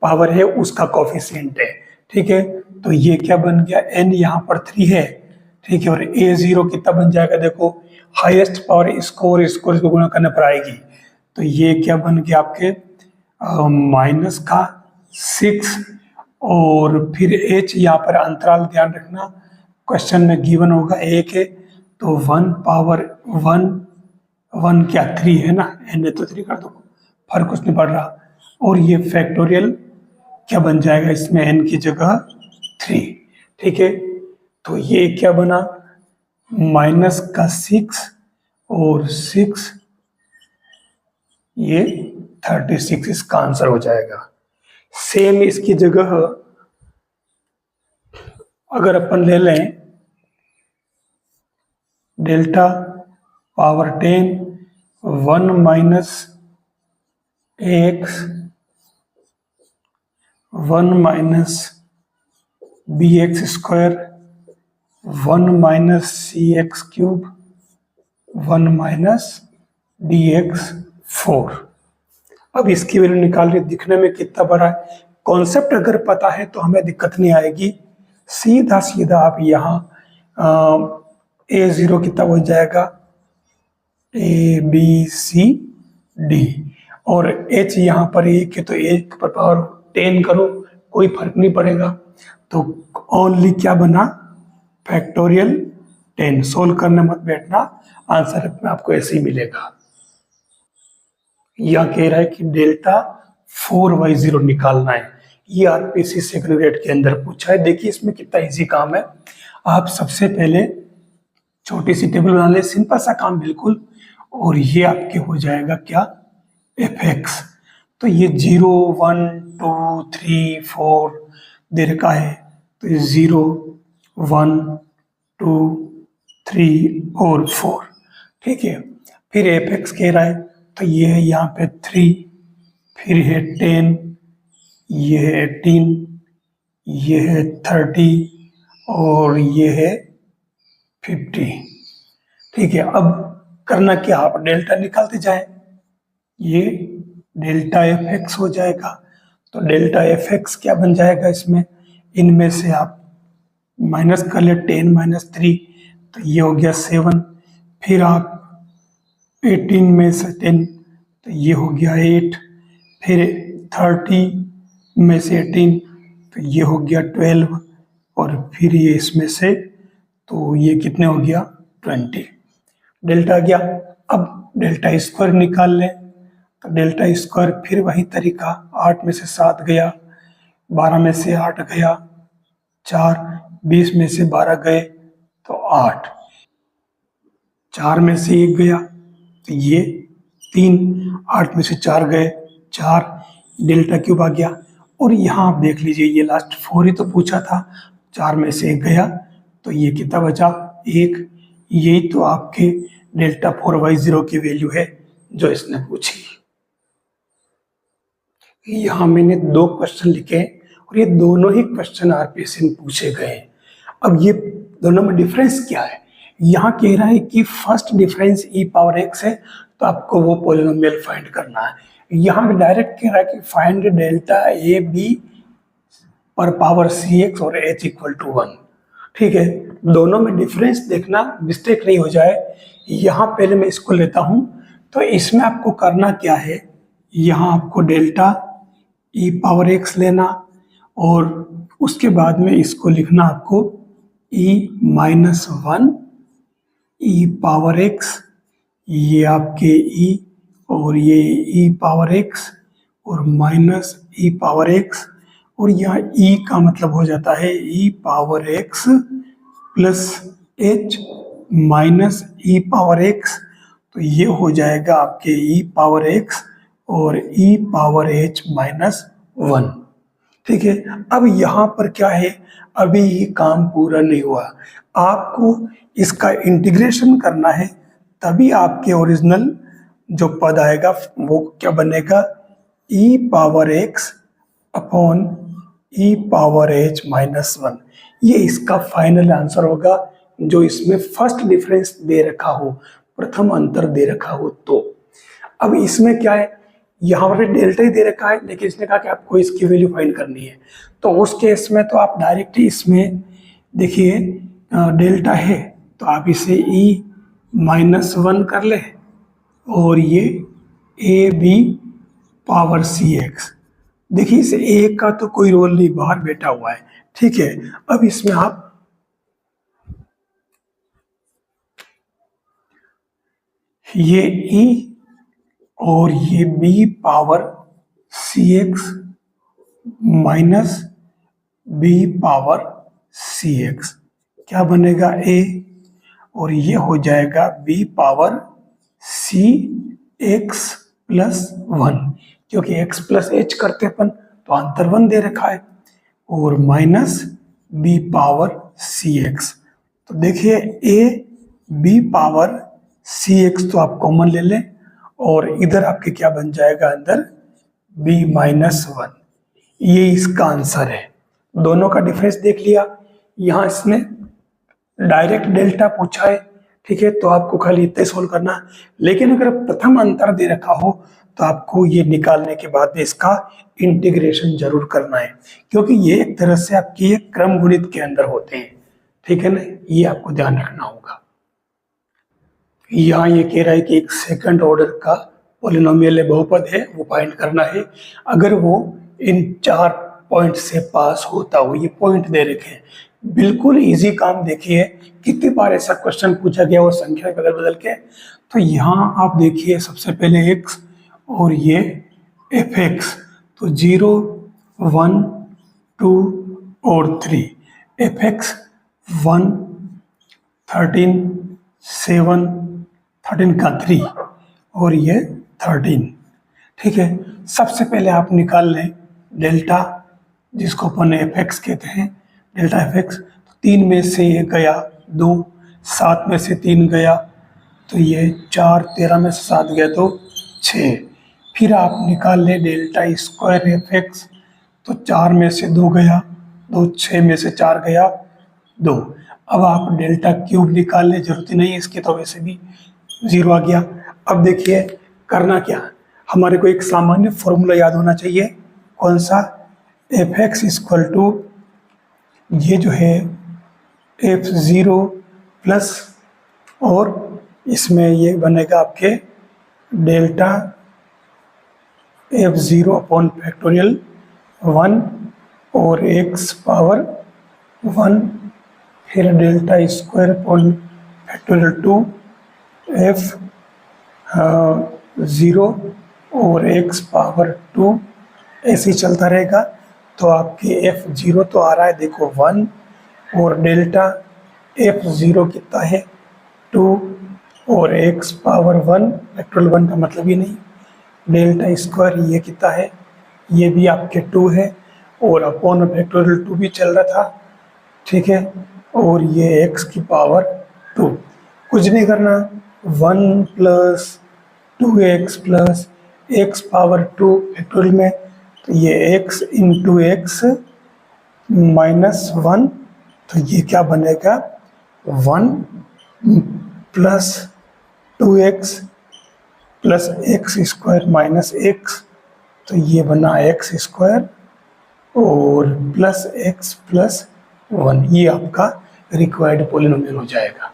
पावर है उसका कोफिशिएंट है, ठीक है। तो ये क्या बन गया, n यहाँ पर 3 है, ठीक है, और a0 कितना बन जाएगा देखो, हाईएस्ट पावर स्कोर को गुणा करने पर आएगी, तो ये क्या बन गया आपके माइनस का 6, और फिर h यहाँ पर अंतराल ध्यान रखना, क्वेश्चन में गिवन होगा 1 है, तो 1 पावर 1 क्या 3 है ना, n है तो 3 कर दो, फर्क कुछ नहीं पड़ रहा। और ये फैक्टोरियल क्या बन जाएगा इसमें n की जगह 3, ठीक है। तो ये क्या बना माइनस का 6 और 6, ये 36 इसका आंसर हो जाएगा। सेम इसकी जगह अगर अपन ले लें delta power 10 1 minus x 1 minus B x square 1 minus C x cube 1 minus D x 4। अब इसकी वैल्यू निकाल रही, दिखने में कितना बड़ा है, कॉन्सेप्ट अगर पता है तो हमें दिक्कत नहीं आएगी। सीधा सीधा आप यहाँ a0 कितना हो जाएगा a b c d, और h यहाँ पर 1 है तो 1 पर पावर 10 करो, कोई फर्क नहीं पड़ेगा। तो ओनली क्या बना फैक्टोरियल 10। सोल्व करने मत बैठना, आंसर में आपको ऐसे ही मिलेगा। यह कह रहा है कि डेल्टा 4y0 निकालना है, ये आरपीसी सेकंड ग्रेड के अंदर पूछा है। देखिए इसमें कितना इजी काम है। आप सबसे पहले छोटी सी टेबल बना ले, सिंपल सा काम बिल्कुल। और ये आपके हो जाएगा क्या, एफ एक्स। तो ये 0 1 2 3 4 दे रखा है, तो ये 0 1 2 3 और 4, ठीक है। फिर एफ एक्स कह रहा है, तो ये है यहाँ पे 3, फिर है 10, ये है 18, ये है 30 और ये है 50, ठीक है। अब करना क्या, आप डेल्टा निकालते जाए, ये डेल्टा एफ एक्स हो जाएगा। तो डेल्टा एफ एक्स क्या बन जाएगा इसमें, इनमें से आप माइनस कर ले, 10 माइनस 3, तो ये हो गया 7। फिर आप 18 में से 10, तो ये हो गया 8। फिर 30 में से 18, तो ये हो गया 12। और फिर ये इसमें से, तो ये कितने हो गया 20, डेल्टा गया। अब डेल्टा स्क्वायर निकाल लें, तो डेल्टा स्क्वायर फिर वही तरीका, 8 में से 7 गया, 12 में से 8 गया 4, 20 में से 12 गए तो 8, 4 में से 1 गया तो ये 3, 8 में से 4 गए 4, डेल्टा क्यूब आ गया। और यहाँ आप देख लीजिए, ये लास्ट 4 ही तो पूछा था, 4 में से 1 गया तो ये कितना बचा 1। यही तो आपके डेल्टा 4y0 की वैल्यू है जो इसने पूछी। यहाँ मैंने 2 क्वेश्चन लिखे और ये दोनों ही क्वेश्चन आरपीएससी में पूछे गए। अब ये दोनों में डिफरेंस क्या है, यहाँ कह रहा है कि first difference e power x है, तो आपको वो पॉलिनोमियल फाइंड करना है। यहाँ पे डायरेक्ट कह रहा है कि फाइंड डेल्टा ए बी पर पावर cx और h इक्वल टू 1, ठीक है। दोनों में डिफरेंस देखना, मिस्टेक नहीं हो जाए। यहाँ पहले मैं इसको लेता हूँ, तो इसमें आपको करना क्या है, यहाँ आपको डेल्टा e पावर x लेना और उसके बाद में इसको लिखना आपको e minus 1 e power x, ये आपके e और ये e पावर x और माइनस e पावर x, और यहाँ e का मतलब हो जाता है e power x plus h minus e power x, तो ये हो जाएगा आपके e पावर x और e पावर h माइनस 1, ठीक है। अब यहाँ पर क्या है, अभी ये काम पूरा नहीं हुआ, आपको इसका इंटीग्रेशन करना है, तभी आपके ओरिजिनल जो पद आएगा वो क्या बनेगा, e power x upon e power h minus 1। ये इसका फाइनल आंसर होगा, जो इसमें फर्स्ट डिफरेंस दे रखा हो, प्रथम अंतर दे रखा हो। तो अब इसमें क्या है, यहाँ पर डेल्टा ही दे रखा है, लेकिन इसने कहा कि आपको इसकी वैल्यू फाइंड करनी है। तो उस केस में तो आप डायरेक्ट ही इसमें देखिए डेल्टा है, तो आप इसे e माइनस 1 कर ले और ये ए बी पावर cx। देखिए इस ए का तो कोई रोल नहीं, बाहर बैठा हुआ है, ठीक है। अब इसमें आप ये e और ये b power cx minus b power cx क्या बनेगा a, और ये हो जाएगा b पावर cx प्लस 1, क्योंकि x प्लस h करते अपन तो अंतर 1 दे रखा है, और माइनस b पावर cx। तो देखिए a b पावर cx तो आप कॉमन ले लें और इधर आपके क्या बन जाएगा अंदर b माइनस 1, ये इसका आंसर है। दोनों का डिफरेंस देख लिया, यहाँ इसने डायरेक्ट डेल्टा पूछा है, ठीक है, तो आपको खाली इतना सोल्व करना। लेकिन अगर प्रथम अंतर दे रखा हो तो आपको ये निकालने के बाद इसका इंटीग्रेशन जरूर करना है, क्योंकि ये एक तरह से आपकी क्रम गुणित के अंदर होते हैं, ठीक है ना, ये आपको ध्यान रखना होगा। यहाँ ये कह रहा है कि एक सेकंड ऑर्डर का पॉलिनोमियल है, बहुपद है, वो फाइंड करना है। अगर वो इन 4 पॉइंट से पास होता हो, ये पॉइंट दे रखे हैं, बिल्कुल इजी काम। देखिए कितनी बार ऐसा क्वेश्चन पूछा गया वो संख्या बदल बदल के। तो यहाँ आप देखिए सबसे पहले x और ये एफ एक्स, तो 0 1 2 और 3, एफ एक्स 1 13 7, 13 का 3 और ये 13। ठीक है, सबसे पहले आप निकाल लें डेल्टा, जिसको अपन एफ एक्स कहते हैं, डेल्टा एफ एक्स। तो 3 में से 1 गया 2, 7 में से 3 गया तो ये 4, 13 में से 7 गया तो 6। फिर आप निकाल लें डेल्टा स्क्वायर एफ एक्स, तो 4 में से 2 गया 2, 6 में से 4 गया 2। अब आप डेल्टा क्यूब निकाल लें, जरूरत ही नहीं है इसकी, तो वैसे भी 0 आ गया। अब देखिए करना क्या, हमारे को एक सामान्य फॉर्मूला याद होना चाहिए। कौन सा? एफ एक्स इक्वल टू, ये जो है F0 प्लस, और इसमें ये बनेगा आपके डेल्टा F0 अपॉन फैक्टोरियल 1 और x पावर 1, फिर delta square upon factorial 2 F0 और x पावर 2, ऐसे ही चलता रहेगा। तो आपके F0 तो आ रहा है देखो 1, और डेल्टा F0 कितना है 2, और x पावर 1 फैक्टोरियल 1 का मतलब ही नहीं, डेल्टा स्क्वायर ये कितना है, ये भी आपके 2 है, और अपॉन फैक्टोरियल 2 भी चल रहा था। ठीक है, और ये x की पावर 2, कुछ नहीं करना, 1 plus 2x plus x power 2 factorial में, तो ये x इंटू एक्स माइनस 1, तो ये क्या बनेगा 1 plus 2x plus x square minus x, तो ये बना x स्क्वायर और प्लस x प्लस 1, ये आपका रिक्वायर्ड पॉलिनोमियल हो जाएगा।